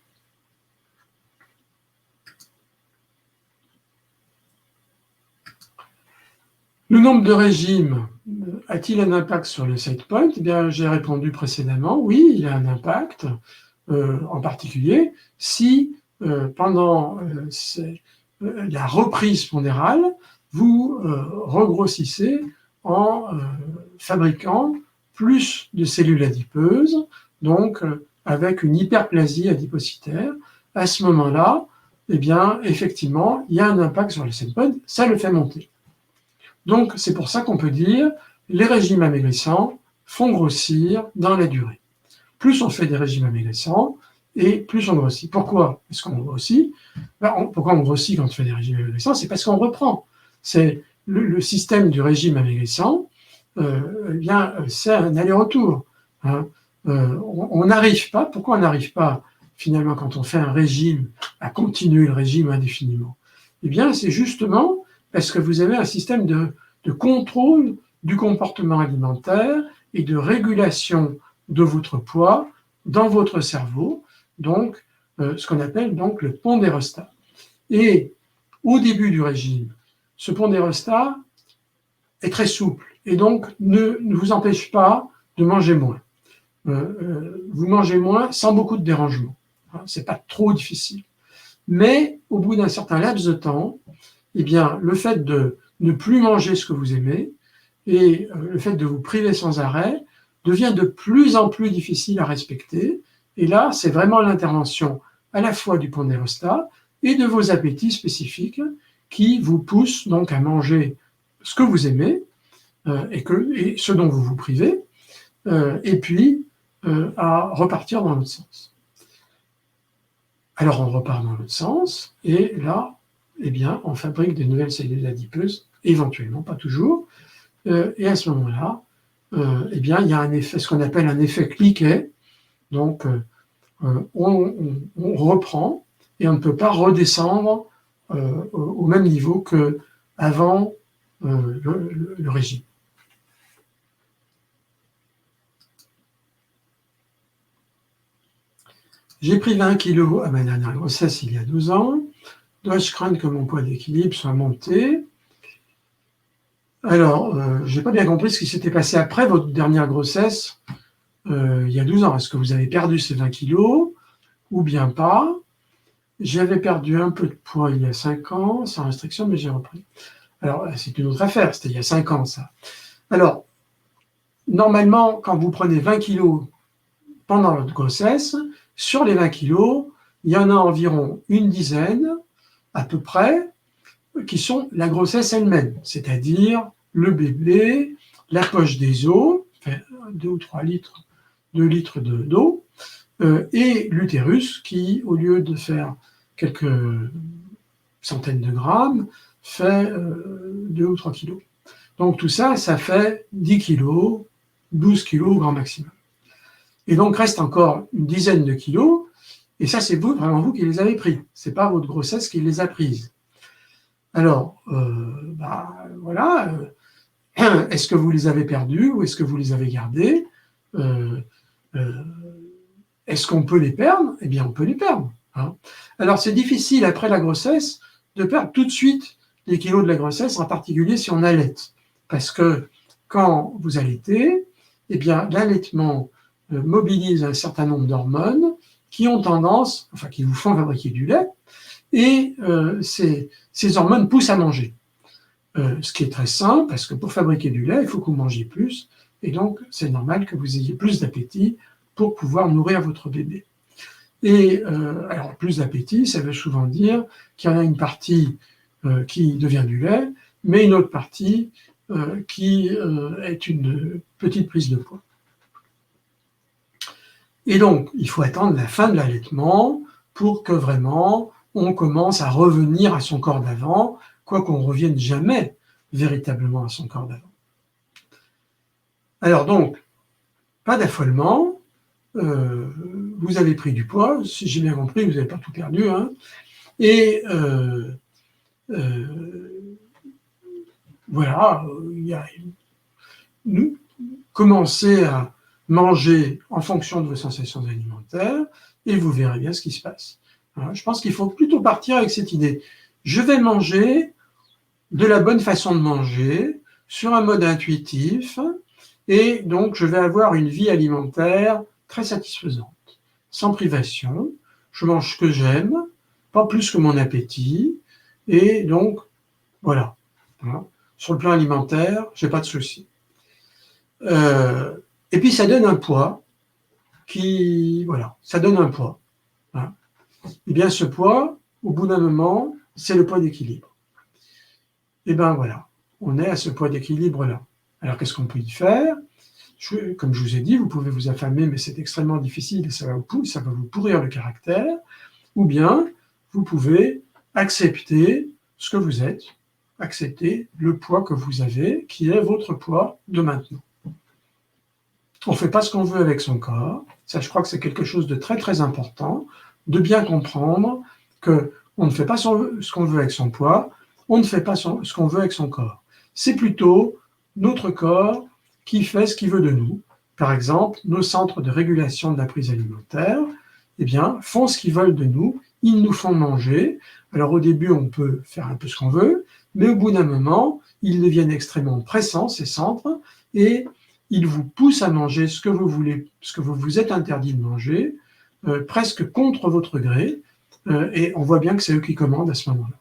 Le nombre de régimes a-t-il un impact sur le set point? J'ai répondu précédemment, oui, il a un impact, en particulier si pendant la reprise pondérale, vous regrossissez en fabriquant plus de cellules adipeuses, donc avec une hyperplasie adipocytaire. À ce moment-là, eh bien, effectivement, il y a un impact sur le set-point, ça le fait monter. Donc, c'est pour ça qu'on peut dire les régimes amaigrissants font grossir dans la durée. Plus on fait des régimes amaigrissants, et plus on grossit. Pourquoi est-ce qu'on grossit? Pourquoi on grossit quand on fait des régimes amaigrissants? C'est parce qu'on reprend. C'est le système du régime amaigrissant, c'est un aller-retour. Hein. On n'arrive pas, pourquoi on n'arrive pas finalement quand on fait un régime à continuer le régime indéfiniment? Eh bien, c'est justement parce que vous avez un système de contrôle du comportement alimentaire et de régulation de votre poids dans votre cerveau, donc ce qu'on appelle donc le pondérostat. Et au début du régime, ce pondérostat est très souple et donc ne vous empêche pas de manger moins. Vous mangez moins sans beaucoup de dérangement. C'est pas trop difficile. Mais au bout d'un certain laps de temps, eh bien, le fait de ne plus manger ce que vous aimez et le fait de vous priver sans arrêt devient de plus en plus difficile à respecter. Et là, c'est vraiment l'intervention à la fois du pondérostat et de vos appétits spécifiques qui vous poussent donc à manger ce que vous aimez et ce dont vous vous privez, et puis à repartir dans l'autre sens. Alors on repart dans l'autre sens, et là, eh bien, on fabrique des nouvelles cellules adipeuses, éventuellement, pas toujours, et à ce moment-là, eh bien, il y a un effet, ce qu'on appelle un effet cliquet, donc on reprend, et on ne peut pas redescendre au même niveau qu'avant le régime. J'ai pris 20 kg à ma dernière grossesse il y a 12 ans. Dois-je craindre que mon poids d'équilibre soit monté? Alors, je n'ai pas bien compris ce qui s'était passé après votre dernière grossesse il y a 12 ans. Est-ce que vous avez perdu ces 20 kg ou bien pas? J'avais perdu un peu de poids il y a 5 ans, sans restriction, mais j'ai repris. Alors, c'est une autre affaire, c'était il y a 5 ans, ça. Alors, normalement, quand vous prenez 20 kg pendant votre grossesse, sur les 20 kg, il y en a environ une dizaine, à peu près, qui sont la grossesse elle-même, c'est-à-dire le bébé, la poche des os, 2 ou 3 litres, 2 litres d'eau, et l'utérus qui, au lieu de faire quelques centaines de grammes, fait 2 ou 3 kilos. Donc tout ça, ça fait 10 kilos, 12 kilos au grand maximum. Et donc reste encore une dizaine de kilos, et ça c'est vous, vraiment vous qui les avez pris, c'est pas votre grossesse qui les a prises. Alors, voilà, est-ce que vous les avez perdus ou est-ce que vous les avez gardés? Est-ce qu'on peut les perdre? Eh bien, on peut les perdre. Hein. Alors, c'est difficile après la grossesse de perdre tout de suite les kilos de la grossesse, en particulier si on allaite. Parce que quand vous allaitez, eh bien, l'allaitement mobilise un certain nombre d'hormones qui ont tendance, enfin, qui vous font fabriquer du lait, et ces hormones poussent à manger. Ce qui est très simple, parce que pour fabriquer du lait, il faut que vous mangiez plus, et donc c'est normal que vous ayez plus d'appétit pour pouvoir nourrir votre bébé. Et alors, plus d'appétit, ça veut souvent dire qu'il y en a une partie qui devient du lait, mais une autre partie qui est une petite prise de poids. Et donc, il faut attendre la fin de l'allaitement pour que vraiment on commence à revenir à son corps d'avant, quoiqu'on ne revienne jamais véritablement à son corps d'avant. Alors donc, pas d'affolement, vous avez pris du poids, si j'ai bien compris, vous n'avez pas tout perdu, hein, et voilà, commencez à manger en fonction de vos sensations alimentaires et vous verrez bien ce qui se passe. Alors, je pense qu'il faut plutôt partir avec cette idée. Je vais manger de la bonne façon de manger, sur un mode intuitif, et donc je vais avoir une vie alimentaire très satisfaisante, sans privation. Je mange ce que j'aime, pas plus que mon appétit, Et donc, voilà. Sur le plan alimentaire, je n'ai pas de souci. Et puis, ça donne un poids ça donne un poids. Hein. Et bien, ce poids, au bout d'un moment, c'est le poids d'équilibre. Et bien voilà, on est à ce poids d'équilibre-là. Alors, qu'est-ce qu'on peut y faire? Comme je vous ai dit, vous pouvez vous affamer, mais c'est extrêmement difficile et ça va vous pourrir le caractère. Ou bien, vous pouvez accepter ce que vous êtes, accepter le poids que vous avez, qui est votre poids de maintenant. On ne fait pas ce qu'on veut avec son corps. Ça, je crois que c'est quelque chose de très, très important, de bien comprendre qu'on ne fait pas ce qu'on veut avec son poids, on ne fait pas ce qu'on veut avec son corps. C'est plutôt notre corps qui fait ce qu'il veut de nous. Par exemple, nos centres de régulation de la prise alimentaire, eh bien, font ce qu'ils veulent de nous, ils nous font manger. Alors au début, on peut faire un peu ce qu'on veut, mais au bout d'un moment, ils deviennent extrêmement pressants, ces centres, et ils vous poussent à manger ce que vous voulez, ce que vous vous êtes interdit de manger, presque contre votre gré, et on voit bien que c'est eux qui commandent à ce moment-là.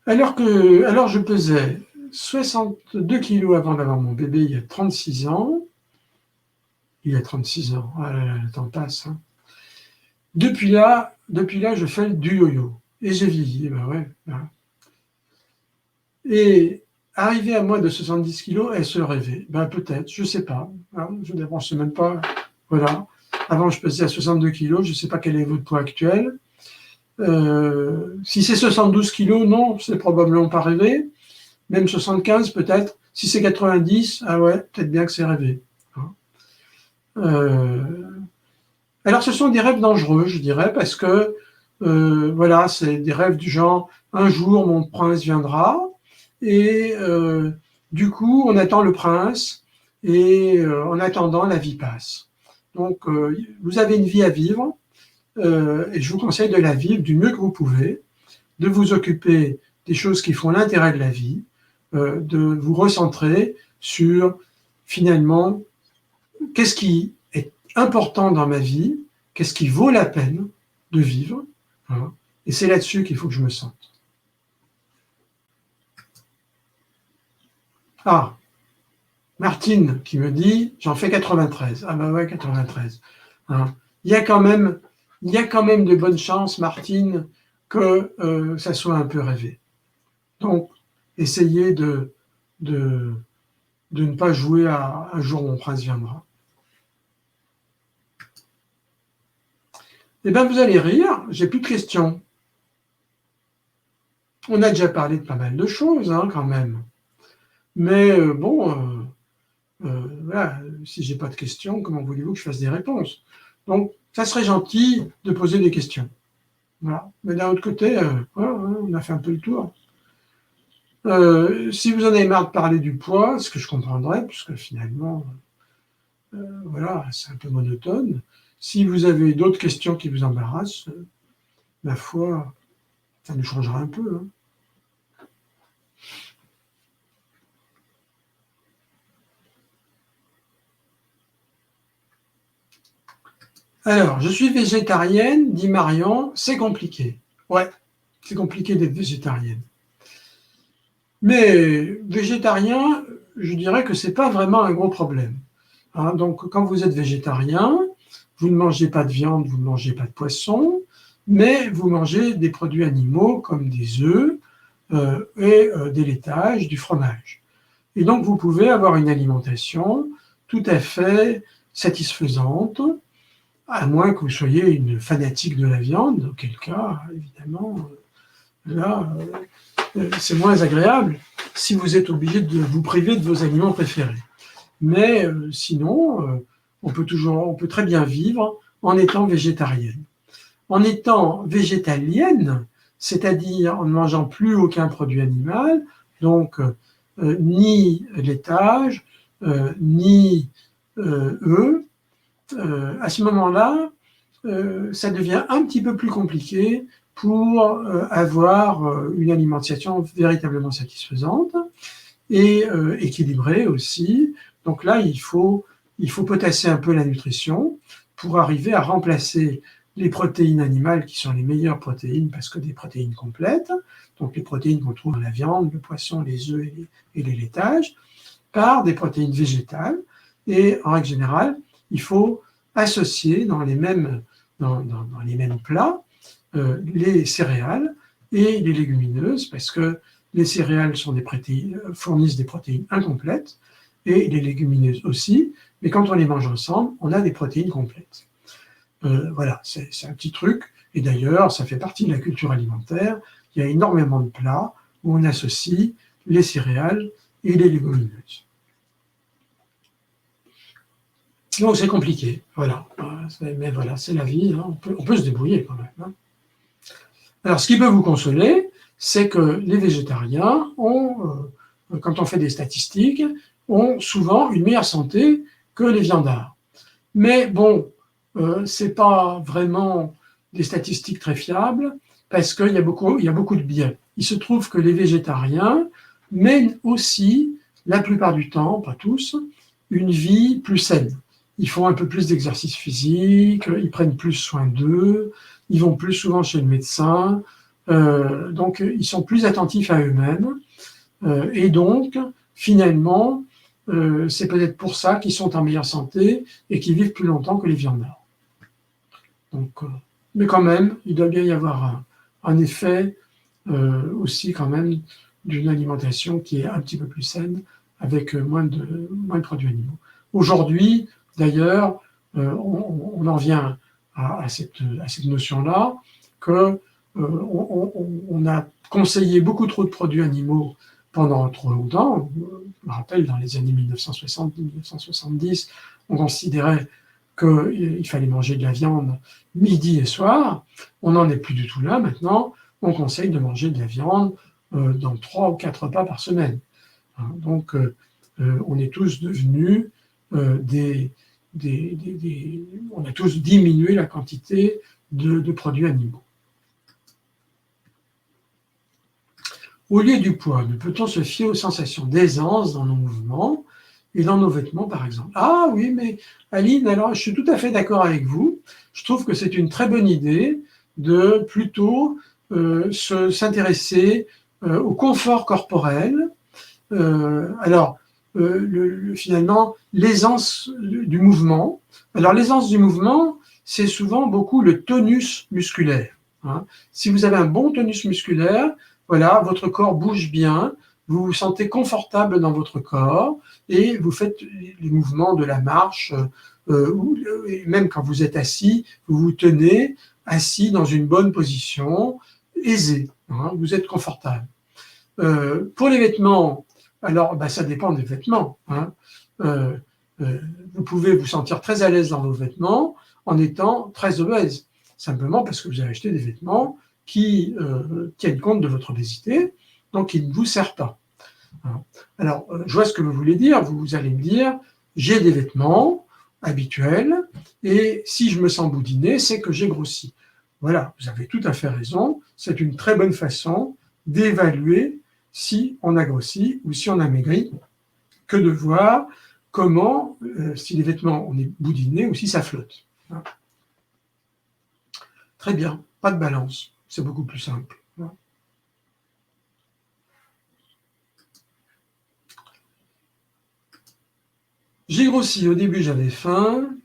Alors je pesais 62 kilos avant d'avoir mon bébé il y a 36 ans. Il y a 36 ans, ah là là, le temps passe. Hein. Depuis là, je fais du yo-yo. Et j'ai vieilli, ben ouais. Ben. Et arrivé à moins de 70 kilos, elle se rêvait. Ben peut-être, je ne sais pas. Hein, je ne sais même pas. Voilà. Avant, je pesais à 62 kilos. Je ne sais pas quel est votre poids actuel. Si c'est 72 kilos, non, c'est probablement pas rêvé. Même 75 peut-être. Si c'est 90, ah ouais, peut-être bien que c'est rêvé. Alors ce sont des rêves dangereux, je dirais, parce que voilà, c'est des rêves du genre un jour mon prince viendra et du coup on attend le prince et en attendant la vie passe. Donc vous avez une vie à vivre et je vous conseille de la vivre du mieux que vous pouvez, de vous occuper des choses qui font l'intérêt de la vie, de vous recentrer sur finalement qu'est-ce qui est important dans ma vie, qu'est-ce qui vaut la peine de vivre, hein, et c'est là-dessus qu'il faut que je me sente. Ah, Martine qui me dit, j'en fais 93. Ah ben ouais, 93. Hein. Il y a quand même de bonnes chances, Martine, que ça soit un peu rêvé. Donc, essayez de ne pas jouer à un jour mon prince viendra. Eh bien, vous allez rire, j'ai plus de questions. On a déjà parlé de pas mal de choses, hein, quand même. Mais voilà, si j'ai pas de questions, comment voulez-vous que je fasse des réponses? Donc, ça serait gentil de poser des questions. Voilà. Mais d'un autre côté, voilà, on a fait un peu le tour. Si vous en avez marre de parler du poids, ce que je comprendrais, puisque finalement, voilà, c'est un peu monotone. Si vous avez d'autres questions qui vous embarrassent, ma foi, ça nous changera un peu. Hein. Alors, je suis végétarienne, dit Marion, c'est compliqué. Ouais, c'est compliqué d'être végétarienne. Mais végétarien, je dirais que c'est pas vraiment un gros problème. Hein, donc, quand vous êtes végétarien, vous ne mangez pas de viande, vous ne mangez pas de poisson, mais vous mangez des produits animaux comme des œufs et des laitages, du fromage. Et donc, vous pouvez avoir une alimentation tout à fait satisfaisante, à moins que vous soyez une fanatique de la viande, auquel cas, évidemment, là, c'est moins agréable si vous êtes obligé de vous priver de vos aliments préférés. Mais sinon, on peut très bien vivre en étant végétarienne. En étant végétalienne, c'est-à-dire en ne mangeant plus aucun produit animal, donc ni laitage, ni œufs, à ce moment-là, ça devient un petit peu plus compliqué pour avoir une alimentation véritablement satisfaisante et équilibrée aussi. Donc là, il faut potasser un peu la nutrition pour arriver à remplacer les protéines animales qui sont les meilleures protéines parce que des protéines complètes, donc les protéines qu'on trouve dans la viande, le poisson, les œufs et les laitages, par des protéines végétales. Et en règle générale, il faut associer dans les mêmes plats les céréales et les légumineuses, parce que les céréales fournissent des protéines incomplètes, et les légumineuses aussi, mais quand on les mange ensemble, on a des protéines complètes. Voilà, c'est un petit truc, et d'ailleurs, ça fait partie de la culture alimentaire. Il y a énormément de plats où on associe les céréales et les légumineuses. Donc c'est compliqué, voilà. Mais voilà, c'est la vie, hein. On peut se débrouiller quand même, hein. Alors, ce qui peut vous consoler, c'est que les végétariens quand on fait des statistiques, ont souvent une meilleure santé que les viandards. Mais bon, ce n'est pas vraiment des statistiques très fiables, parce qu'il y a beaucoup de biais. Il se trouve que les végétariens mènent aussi, la plupart du temps, pas tous, une vie plus saine. Ils font un peu plus d'exercice physique, ils prennent plus soin d'eux, ils vont plus souvent chez le médecin, donc ils sont plus attentifs à eux-mêmes, et donc finalement c'est peut-être pour ça qu'ils sont en meilleure santé et qu'ils vivent plus longtemps que les viandards. Donc, mais quand même, il doit bien y avoir un effet aussi quand même d'une alimentation qui est un petit peu plus saine avec moins de produits animaux. Aujourd'hui, d'ailleurs, on en vient à cette notion-là que on a conseillé beaucoup trop de produits animaux pendant trop longtemps. Je me rappelle, dans les années 1960-1970, on considérait qu'il fallait manger de la viande midi et soir. On n'en est plus du tout là maintenant. On conseille de manger de la viande dans 3 ou 4 repas par semaine. Donc, on est tous devenus on a tous diminué la quantité de produits animaux. Au lieu du poids, ne peut-on se fier aux sensations d'aisance dans nos mouvements et dans nos vêtements, par exemple? Ah oui, mais Aline, alors je suis tout à fait d'accord avec vous. Je trouve que c'est une très bonne idée de plutôt s'intéresser au confort corporel. Finalement, l'aisance du mouvement. Alors, l'aisance du mouvement, c'est souvent beaucoup le tonus musculaire. Si vous avez un bon tonus musculaire, voilà, votre corps bouge bien, vous vous sentez confortable dans votre corps et vous faites les mouvements de la marche, et même quand vous êtes assis, vous vous tenez assis dans une bonne position, aisée, vous êtes confortable. Pour les vêtements, alors ça dépend des vêtements. Vous pouvez vous sentir très à l'aise dans vos vêtements en étant très obèse, simplement parce que vous avez acheté des vêtements qui tiennent compte de votre obésité, donc qui ne vous servent pas. Alors, je vois ce que vous voulez dire. Vous allez me dire, j'ai des vêtements habituels, et si je me sens boudiné, c'est que j'ai grossi. Voilà, vous avez tout à fait raison. C'est une très bonne façon d'évaluer si on a grossi ou si on a maigri, que de voir comment, si les vêtements, on est boudiné ou si ça flotte. Très bien, pas de balance. C'est beaucoup plus simple. J'ai grossi, au début j'avais faim.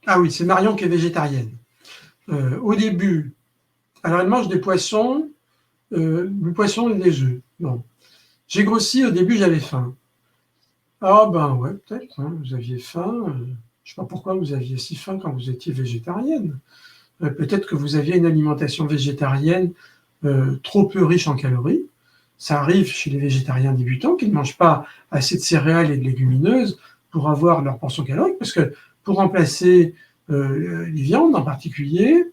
Ah oui, c'est Marion qui est végétarienne. Au début, alors elle mange des poissons, du poisson et des œufs. Bon. J'ai grossi, au début j'avais faim. Ah ben ouais, peut-être, vous aviez faim. Je ne sais pas pourquoi vous aviez si faim quand vous étiez végétarienne. Peut-être que vous aviez une alimentation végétarienne trop peu riche en calories. Ça arrive chez les végétariens débutants qui ne mangent pas assez de céréales et de légumineuses pour avoir leur portion calorique, parce que pour remplacer les viandes en particulier,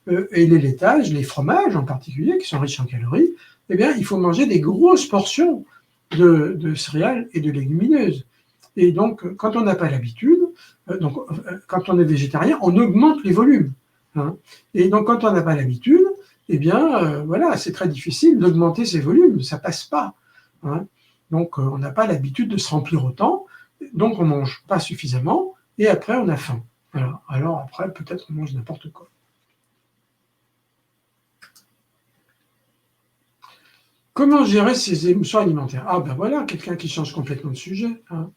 et les laitages, les fromages en particulier, qui sont riches en calories, eh bien, il faut manger des grosses portions de céréales et de légumineuses. Et donc, quand on n'a pas l'habitude, quand on est végétarien, on augmente les volumes. Et donc, quand on n'a pas l'habitude, eh bien, voilà, c'est très difficile d'augmenter ces volumes, ça passe pas. Donc, on n'a pas l'habitude de se remplir autant, Donc on ne mange pas suffisamment et après on a faim. Voilà. Alors après, peut-être on mange n'importe quoi. Comment gérer ses émotions alimentaires? Ah ben voilà, quelqu'un qui change complètement de sujet. Hein.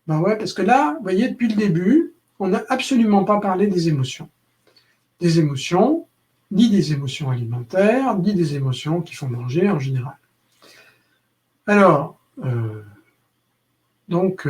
Ben ouais, parce que là, vous voyez, depuis le début, on n'a absolument pas parlé des émotions. Des émotions, ni des émotions alimentaires, ni des émotions qui font manger en général. Alors, donc,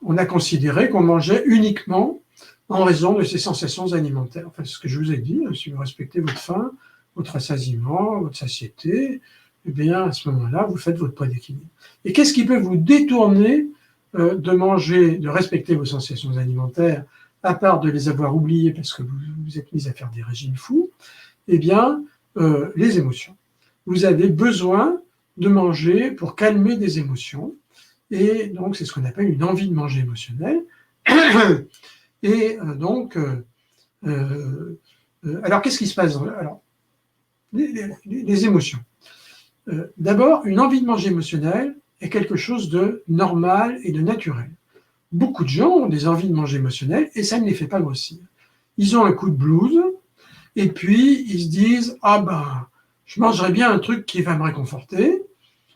on a considéré qu'on mangeait uniquement en raison de ces sensations alimentaires. Enfin, c'est ce que je vous ai dit, si vous respectez votre faim, votre rassasiement, votre satiété, eh bien, à ce moment-là, vous faites votre poids d'équilibre. Et qu'est-ce qui peut vous détourner de manger, de respecter vos sensations alimentaires, à part de les avoir oubliées parce que vous vous êtes mis à faire des régimes fous? Eh bien, les émotions. Vous avez besoin de manger pour calmer des émotions. Et donc, c'est ce qu'on appelle une envie de manger émotionnelle. Et alors, qu'est-ce qui se passe? Alors, les émotions. D'abord, une envie de manger émotionnelle est quelque chose de normal et de naturel. Beaucoup de gens ont des envies de manger émotionnelles et ça ne les fait pas grossir. Ils ont un coup de blues et puis ils se disent « Ah ben, je mangerais bien un truc qui va me réconforter. »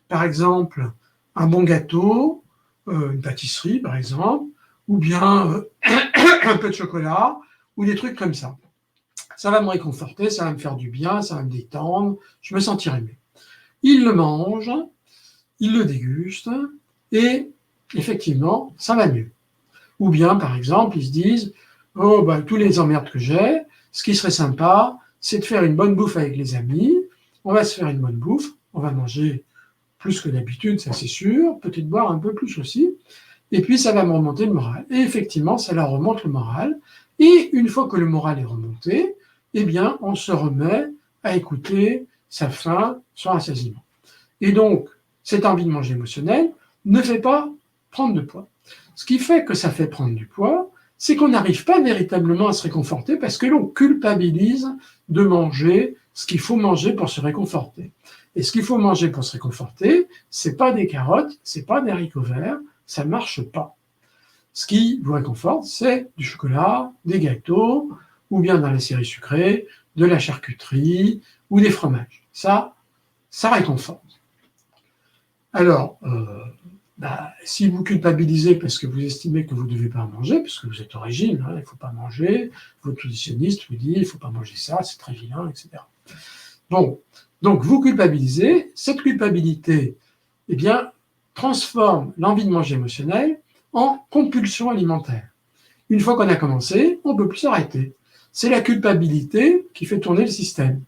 Par exemple, un bon gâteau, une pâtisserie par exemple, ou bien un peu de chocolat, ou des trucs comme ça. Ça va me réconforter, ça va me faire du bien, ça va me détendre, je me sentirai mieux. Ils le mangent, ils le dégustent, et effectivement, ça va mieux. Ou bien, par exemple, ils se disent « Oh, ben, tous les emmerdes que j'ai, ce qui serait sympa, c'est de faire une bonne bouffe avec les amis, on va se faire une bonne bouffe, on va manger plus que d'habitude, ça c'est sûr, peut-être boire un peu plus aussi, et puis ça va me remonter le moral. » Et effectivement, ça leur remonte le moral, et une fois que le moral est remonté, eh bien, on se remet à écouter sa faim, son rassasiement. Et donc, cette envie de manger émotionnelle ne fait pas prendre de poids. Ce qui fait que ça fait prendre du poids, c'est qu'on n'arrive pas véritablement à se réconforter parce que l'on culpabilise de manger ce qu'il faut manger pour se réconforter. Et ce qu'il faut manger pour se réconforter, c'est pas des carottes, c'est pas des haricots verts, ça marche pas. Ce qui vous réconforte, c'est du chocolat, des gâteaux, ou bien dans la série sucrée, de la charcuterie ou des fromages. Ça réconforte. Alors, si vous culpabilisez parce que vous estimez que vous ne devez pas manger, parce que vous êtes au régime, il ne faut pas manger, votre nutritionniste vous dit il ne faut pas manger ça, c'est très vilain, etc. Bon, donc vous culpabilisez, cette culpabilité, eh bien, transforme l'envie de manger émotionnelle en compulsion alimentaire. Une fois qu'on a commencé, on ne peut plus s'arrêter. C'est la culpabilité qui fait tourner le système.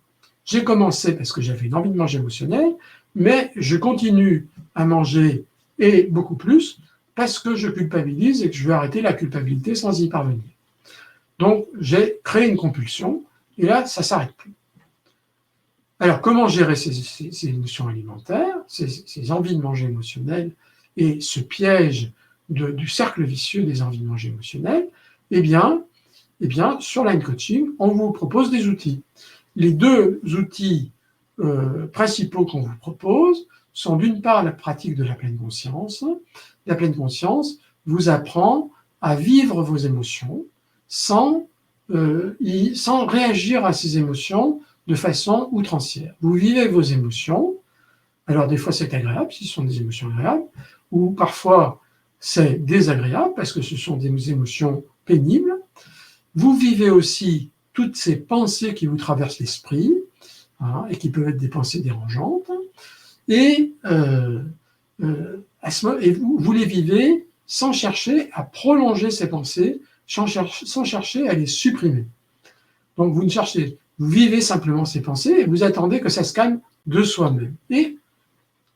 J'ai commencé parce que j'avais une envie de manger émotionnelle, mais je continue à manger et beaucoup plus parce que je culpabilise et que je veux arrêter la culpabilité sans y parvenir. Donc, j'ai créé une compulsion et là, ça ne s'arrête plus. Alors, comment gérer ces émotions alimentaires, ces envies de manger émotionnelles et ce piège du cercle vicieux des envies de manger émotionnelles? Eh bien, sur Line Coaching, on vous propose des outils. Les deux outils principaux qu'on vous propose sont d'une part la pratique de la pleine conscience. La pleine conscience vous apprend à vivre vos émotions sans réagir à ces émotions de façon outrancière. Vous vivez vos émotions, alors des fois c'est agréable, si ce sont des émotions agréables, ou parfois c'est désagréable parce que ce sont des émotions pénibles. Vous vivez aussi toutes ces pensées qui vous traversent l'esprit, et qui peuvent être des pensées dérangeantes, et vous les vivez sans chercher à prolonger ces pensées, sans chercher à les supprimer. Donc vous vivez simplement ces pensées et vous attendez que ça se calme de soi-même. Et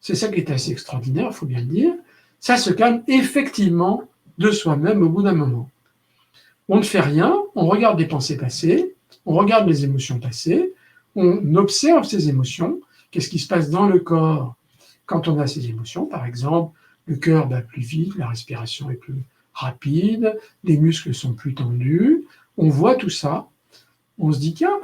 c'est ça qui est assez extraordinaire, il faut bien le dire, ça se calme effectivement de soi-même au bout d'un moment. On ne fait rien, on regarde les pensées passées, on regarde les émotions passées, on observe ces émotions, qu'est-ce qui se passe dans le corps quand on a ces émotions. Par exemple, le cœur bat plus vite, la respiration est plus rapide, les muscles sont plus tendus. On voit tout ça, on se dit tiens,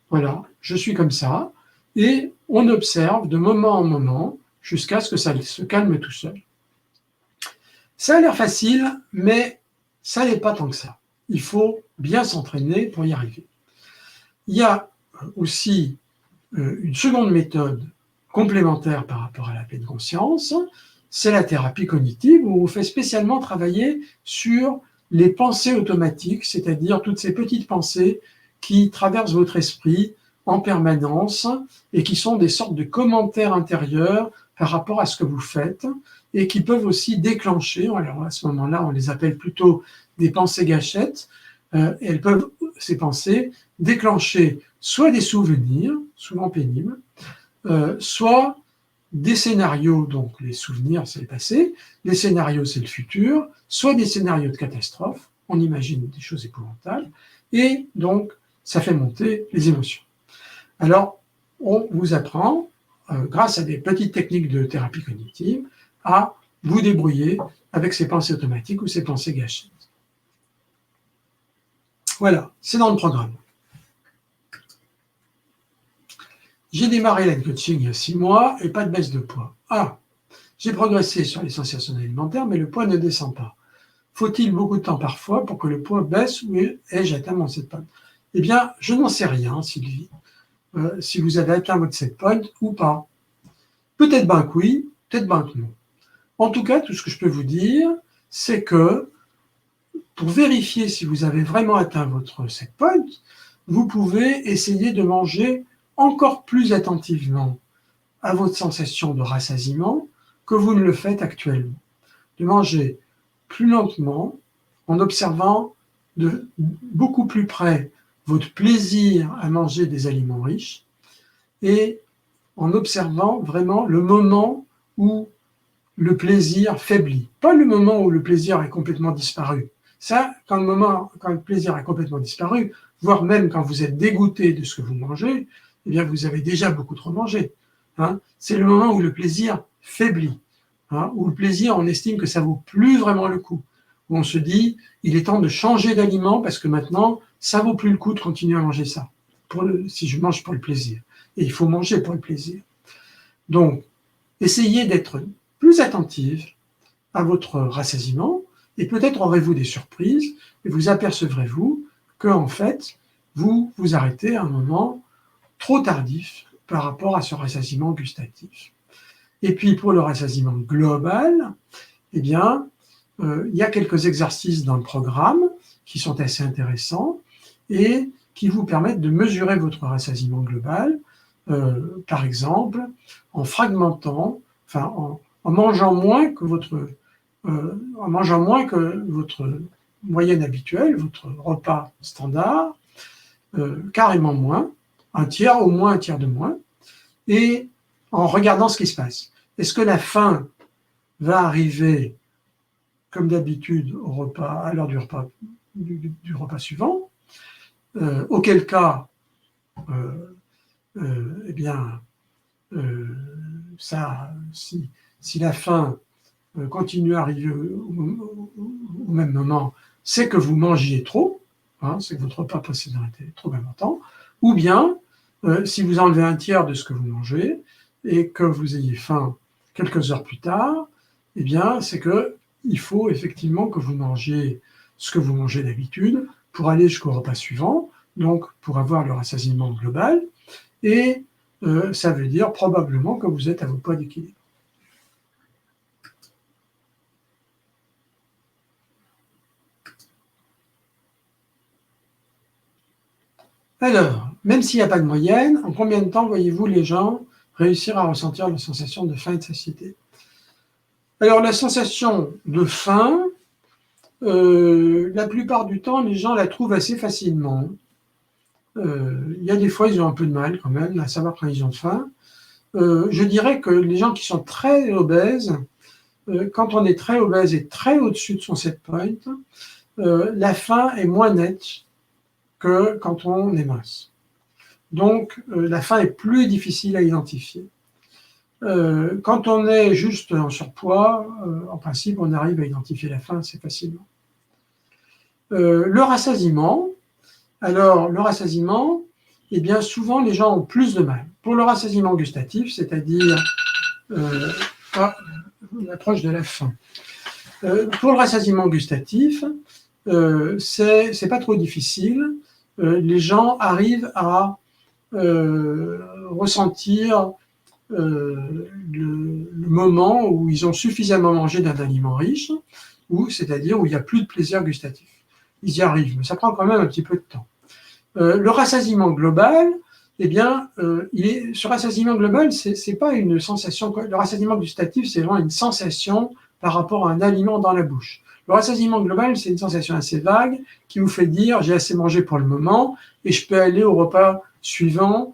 voilà, je suis comme ça, et on observe de moment en moment jusqu'à ce que ça se calme tout seul. Ça a l'air facile, mais ça n'est pas tant que ça. Il faut bien s'entraîner pour y arriver. Il y a aussi une seconde méthode complémentaire par rapport à la pleine conscience, c'est la thérapie cognitive où on fait spécialement travailler sur les pensées automatiques, c'est-à-dire toutes ces petites pensées qui traversent votre esprit en permanence et qui sont des sortes de commentaires intérieurs par rapport à ce que vous faites et qui peuvent aussi déclencher, alors à ce moment-là on les appelle plutôt des pensées gâchettes, elles peuvent, ces pensées, déclencher soit des souvenirs, souvent pénibles, soit des scénarios, donc les souvenirs c'est le passé, les scénarios c'est le futur, soit des scénarios de catastrophe, on imagine des choses épouvantables, et donc ça fait monter les émotions. Alors, on vous apprend, grâce à des petites techniques de thérapie cognitive, à vous débrouiller avec ces pensées automatiques ou ces pensées gâchettes. Voilà, c'est dans le programme. J'ai démarré la coaching il y a 6 mois et pas de baisse de poids. Ah, j'ai progressé sur les sensations alimentaires, mais le poids ne descend pas. Faut-il beaucoup de temps parfois pour que le poids baisse ou ai-je atteint mon set point? Eh bien, je n'en sais rien, Sylvie, si vous avez atteint votre set point ou pas. Peut-être bien que oui, peut-être bien que non. En tout cas, tout ce que je peux vous dire, c'est que pour vérifier si vous avez vraiment atteint votre set point, vous pouvez essayer de manger encore plus attentivement à votre sensation de rassasiement que vous ne le faites actuellement. De manger plus lentement, en observant de beaucoup plus près votre plaisir à manger des aliments riches et en observant vraiment le moment où le plaisir faiblit. Pas le moment où le plaisir est complètement disparu. Ça, quand le plaisir est complètement disparu, voire même quand vous êtes dégoûté de ce que vous mangez, eh bien vous avez déjà beaucoup trop mangé. Hein. C'est le moment où le plaisir faiblit, hein, où le plaisir, on estime que ça vaut plus vraiment le coup, où on se dit, il est temps de changer d'aliment parce que maintenant, ça vaut plus le coup de continuer à manger ça, si je mange pour le plaisir. Et il faut manger pour le plaisir. Donc, essayez d'être plus attentive à votre rassasiement et peut-être aurez-vous des surprises et vous apercevrez-vous que, en fait, vous vous arrêtez à un moment trop tardif par rapport à ce rassasiement gustatif. Et puis, pour le rassasiement global, eh bien, il y a quelques exercices dans le programme qui sont assez intéressants et qui vous permettent de mesurer votre rassasiement global, par exemple, en fragmentant, enfin, en mangeant moins que votre moyenne habituelle, votre repas standard, carrément moins, un tiers, au moins un tiers de moins, et en regardant ce qui se passe. Est-ce que la faim va arriver, comme d'habitude, au repas, à l'heure du repas suivant, auquel cas, eh bien, si la faim continue à arriver au même moment, c'est que vous mangiez trop, hein, c'est que votre repas précédent était trop important, ou bien, si vous enlevez un tiers de ce que vous mangez et que vous ayez faim quelques heures plus tard, eh bien, c'est qu'il faut effectivement que vous mangiez ce que vous mangez d'habitude pour aller jusqu'au repas suivant, donc pour avoir le rassasiement global, et ça veut dire probablement que vous êtes à vos poids d'équilibre. Alors, même s'il n'y a pas de moyenne, en combien de temps voyez-vous les gens réussir à ressentir la sensation de faim et de satiété? Alors, la sensation de faim, la plupart du temps, les gens la trouvent assez facilement. Il y a des fois, ils ont un peu de mal quand même à savoir quand ils ont faim. Je dirais que les gens qui sont très obèses, quand on est très obèse et très au-dessus de son set point, la faim est moins nette que quand on est mince. Donc, la faim est plus difficile à identifier. Quand on est juste en surpoids, en principe, on arrive à identifier la faim assez facilement. Le rassasiement, eh bien, souvent, les gens ont plus de mal. Pour le rassasiement gustatif, c'est-à-dire l'approche de la faim. Pour le rassasiement gustatif, c'est pas trop difficile. Les gens arrivent à ressentir le moment où ils ont suffisamment mangé d'un aliment riche, c'est-à-dire où il n'y a plus de plaisir gustatif. Ils y arrivent, mais ça prend quand même un petit peu de temps. Le rassasiement global, eh bien, ce rassasiement global, c'est pas une sensation. Le rassasiement gustatif, c'est vraiment une sensation par rapport à un aliment dans la bouche. Le rassasiement global, c'est une sensation assez vague qui vous fait dire j'ai assez mangé pour le moment et je peux aller au repas suivant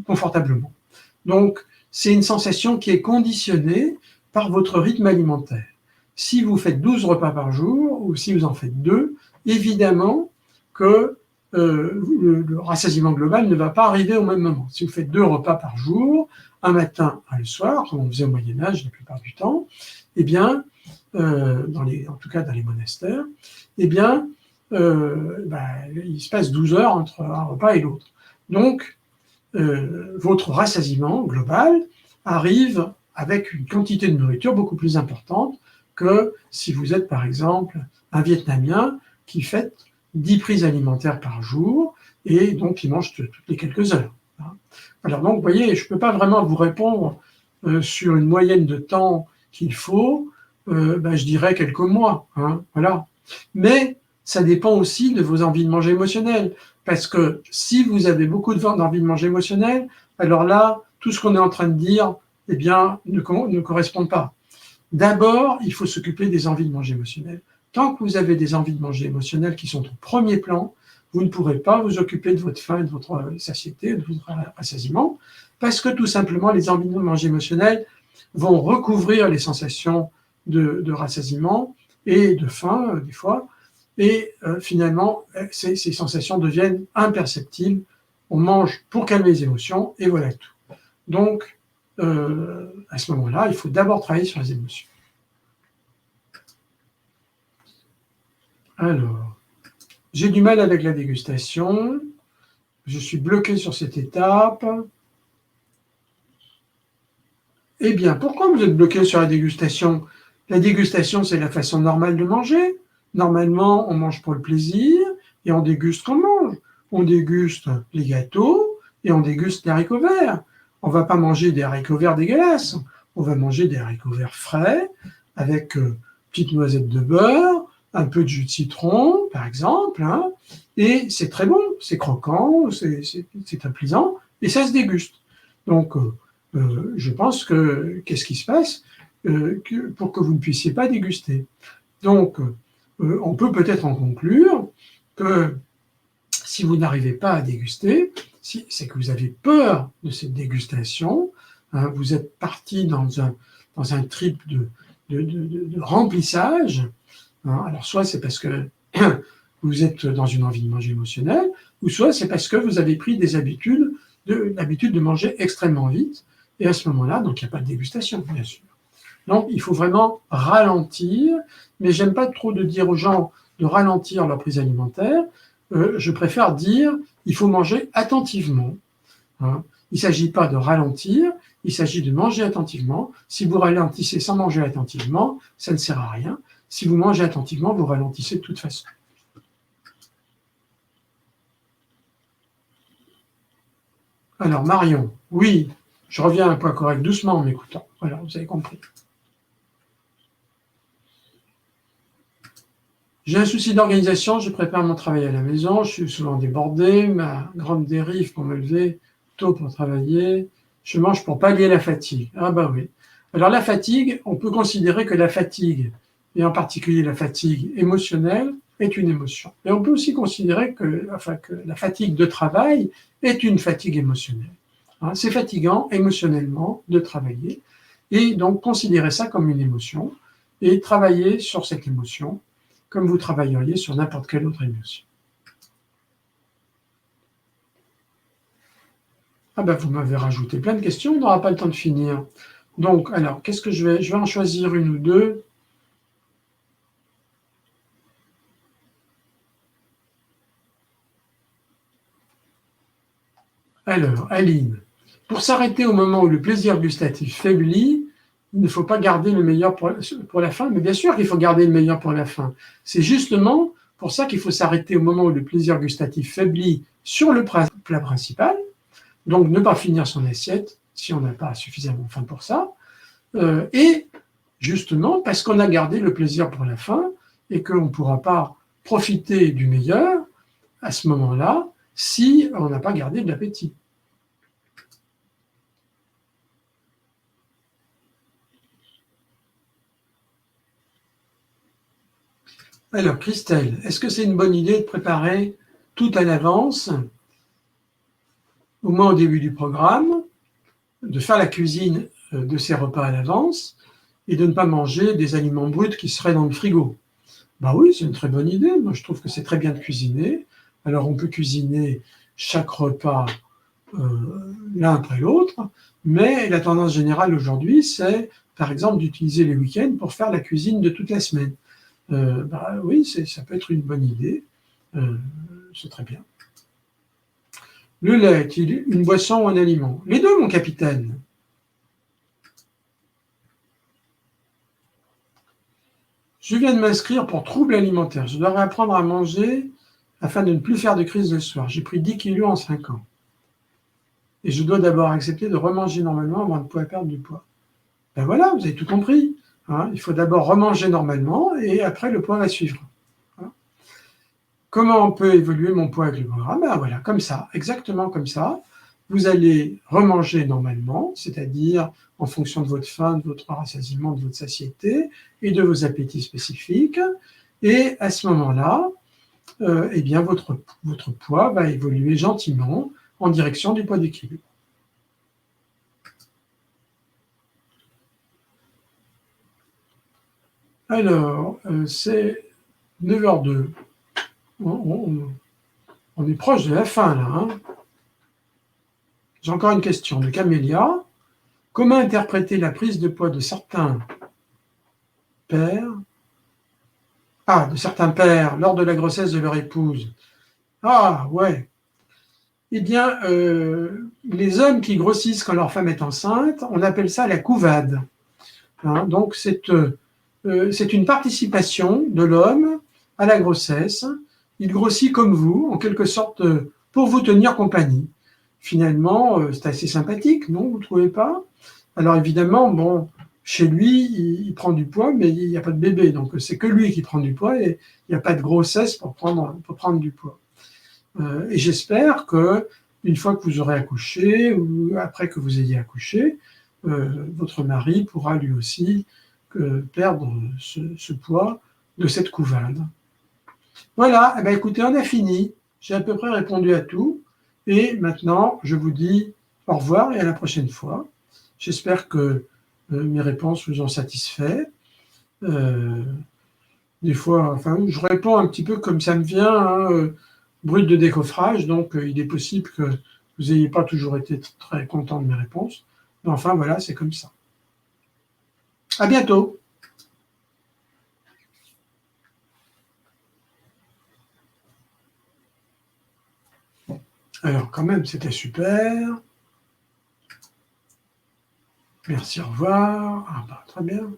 confortablement. Donc, c'est une sensation qui est conditionnée par votre rythme alimentaire. Si vous faites 12 repas par jour ou si vous en faites 2, évidemment que le rassasiement global ne va pas arriver au même moment. Si vous faites 2 repas par jour, un matin, un le soir, comme on faisait au Moyen-Âge la plupart du temps, eh bien, en tout cas dans les monastères, eh bien, il se passe 12 heures entre un repas et l'autre. Donc, votre rassasiement global arrive avec une quantité de nourriture beaucoup plus importante que si vous êtes par exemple un Vietnamien qui fait 10 prises alimentaires par jour et donc qui mange toutes les quelques heures. Alors donc, vous voyez, je ne peux pas vraiment vous répondre sur une moyenne de temps qu'il faut, je dirais quelques mois, voilà. Mais ça dépend aussi de vos envies de manger émotionnelles. Parce que si vous avez beaucoup d'envie de manger émotionnelle, alors là, tout ce qu'on est en train de dire, eh bien, ne correspond pas. D'abord, il faut s'occuper des envies de manger émotionnelles. Tant que vous avez des envies de manger émotionnelles qui sont au premier plan, vous ne pourrez pas vous occuper de votre faim, de votre satiété, de votre rassasiement, parce que tout simplement, les envies de manger émotionnelles vont recouvrir les sensations de rassasiement et de faim, des fois, et finalement, ces sensations deviennent imperceptibles. On mange pour calmer les émotions, et voilà tout. Donc, à ce moment-là, il faut d'abord travailler sur les émotions. Alors, j'ai du mal avec la dégustation. Je suis bloqué sur cette étape. Eh bien, pourquoi vous êtes bloqué sur la dégustation? La dégustation, c'est la façon normale de manger. Normalement, on mange pour le plaisir et on déguste qu'on mange. On déguste les gâteaux et on déguste les haricots verts. On ne va pas manger des haricots verts dégueulasses. On va manger des haricots verts frais avec petites noisettes de beurre, un peu de jus de citron, par exemple. Et c'est très bon, c'est croquant, c'est plaisant et ça se déguste. Donc, je pense que qu'est-ce qui se passe pour que vous ne puissiez pas déguster. Donc, on peut peut-être en conclure que si vous n'arrivez pas à déguster, c'est que vous avez peur de cette dégustation. Vous êtes parti dans un trip de remplissage. Alors, soit c'est parce que vous êtes dans une envie de manger émotionnelle, ou soit c'est parce que vous avez pris l'habitude de manger extrêmement vite. Et à ce moment-là, donc il n'y a pas de dégustation, bien sûr. Donc il faut vraiment ralentir, mais j'aime pas trop de dire aux gens de ralentir leur prise alimentaire. Je préfère dire il faut manger attentivement. Il ne s'agit pas de ralentir, il s'agit de manger attentivement. Si vous ralentissez sans manger attentivement, ça ne sert à rien. Si vous mangez attentivement, vous ralentissez de toute façon. Alors Marion, oui, je reviens à un point correct doucement en m'écoutant. Voilà, vous avez compris. J'ai un souci d'organisation, je prépare mon travail à la maison, je suis souvent débordé, ma grande dérive pour me lever tôt pour travailler, je mange pour pallier la fatigue. Ah bah oui. Alors la fatigue, on peut considérer que la fatigue, et en particulier la fatigue émotionnelle, est une émotion. Et on peut aussi considérer que la fatigue de travail est une fatigue émotionnelle. C'est fatigant émotionnellement de travailler, et donc considérer ça comme une émotion, et travailler sur cette émotion comme vous travailleriez sur n'importe quelle autre émotion. Ah ben, vous m'avez rajouté plein de questions, on n'aura pas le temps de finir. Donc, alors, qu'est-ce que je vais en choisir une ou deux. Alors, Aline, pour s'arrêter au moment où le plaisir gustatif faiblit, il ne faut pas garder le meilleur pour la fin, mais bien sûr qu'il faut garder le meilleur pour la fin. C'est justement pour ça qu'il faut s'arrêter au moment où le plaisir gustatif faiblit sur le plat principal, donc ne pas finir son assiette si on n'a pas suffisamment faim pour ça, et justement parce qu'on a gardé le plaisir pour la fin et qu'on ne pourra pas profiter du meilleur à ce moment-là si on n'a pas gardé de l'appétit. Alors, Christelle, est-ce que c'est une bonne idée de préparer tout à l'avance, au moins au début du programme, de faire la cuisine de ces repas à l'avance et de ne pas manger des aliments bruts qui seraient dans le frigo? Ben oui, c'est une très bonne idée. Moi, je trouve que c'est très bien de cuisiner. Alors, on peut cuisiner chaque repas l'un après l'autre, mais la tendance générale aujourd'hui, c'est, par exemple, d'utiliser les week-ends pour faire la cuisine de toute la semaine. Oui, ça peut être une bonne idée. C'est très bien. Le lait est-il une boisson ou un aliment? Les deux, mon capitaine. Je viens de m'inscrire pour trouble alimentaire. Je dois apprendre à manger afin de ne plus faire de crise le soir. J'ai pris 10 kilos en 5 ans. Et je dois d'abord accepter de remanger normalement avant de pouvoir perdre du poids. Ben voilà, vous avez tout compris. Hein, il faut d'abord remanger normalement et après le poids va suivre. Hein. Comment on peut évoluer mon poids avec le programme? Ben voilà, comme ça, exactement comme ça. Vous allez remanger normalement, c'est-à-dire en fonction de votre faim, de votre rassasiement, de votre satiété et de vos appétits spécifiques. Et à ce moment-là, eh bien votre poids va évoluer gentiment en direction du poids d'équilibre. Alors, c'est 9h02. On est proche de la fin, là. Hein. J'ai encore une question de Camélia. Comment interpréter la prise de poids de certains pères lors de la grossesse de leur épouse? Ah, ouais. Eh bien, les hommes qui grossissent quand leur femme est enceinte, on appelle ça la couvade. Hein, donc, c'est une participation de l'homme à la grossesse. Il grossit comme vous, en quelque sorte, pour vous tenir compagnie. Finalement, c'est assez sympathique, non? Vous ne trouvez pas? Alors évidemment, bon, chez lui, il prend du poids, mais il n'y a pas de bébé. Donc, c'est que lui qui prend du poids et il n'y a pas de grossesse pour prendre du poids. Et j'espère que une fois que vous aurez accouché ou après que vous ayez accouché, votre mari pourra lui aussi perdre ce poids de cette couvade. Voilà, eh bien, écoutez, on a fini. J'ai à peu près répondu à tout. Et maintenant, je vous dis au revoir et à la prochaine fois. J'espère que mes réponses vous ont satisfait. Des fois, enfin, je réponds un petit peu comme ça me vient, hein, brut de décoffrage, donc il est possible que vous n'ayez pas toujours été très content de mes réponses. Mais enfin, voilà, c'est comme ça. À bientôt. Alors, quand même, c'était super. Merci, au revoir. Ah bah, très bien.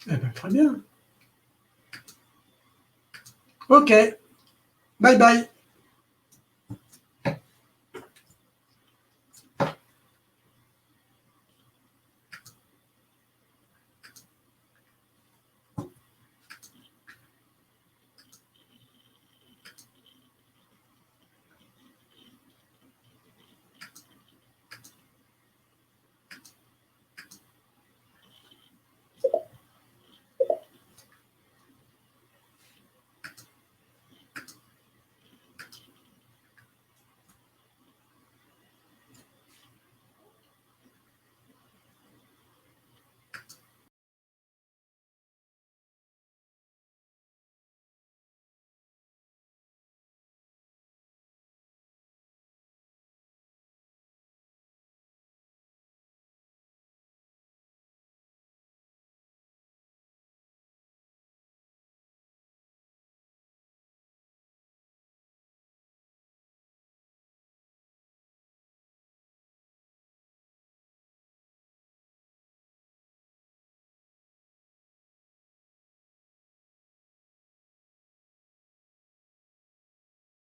Eh ben, très bien. Ok. Bye bye.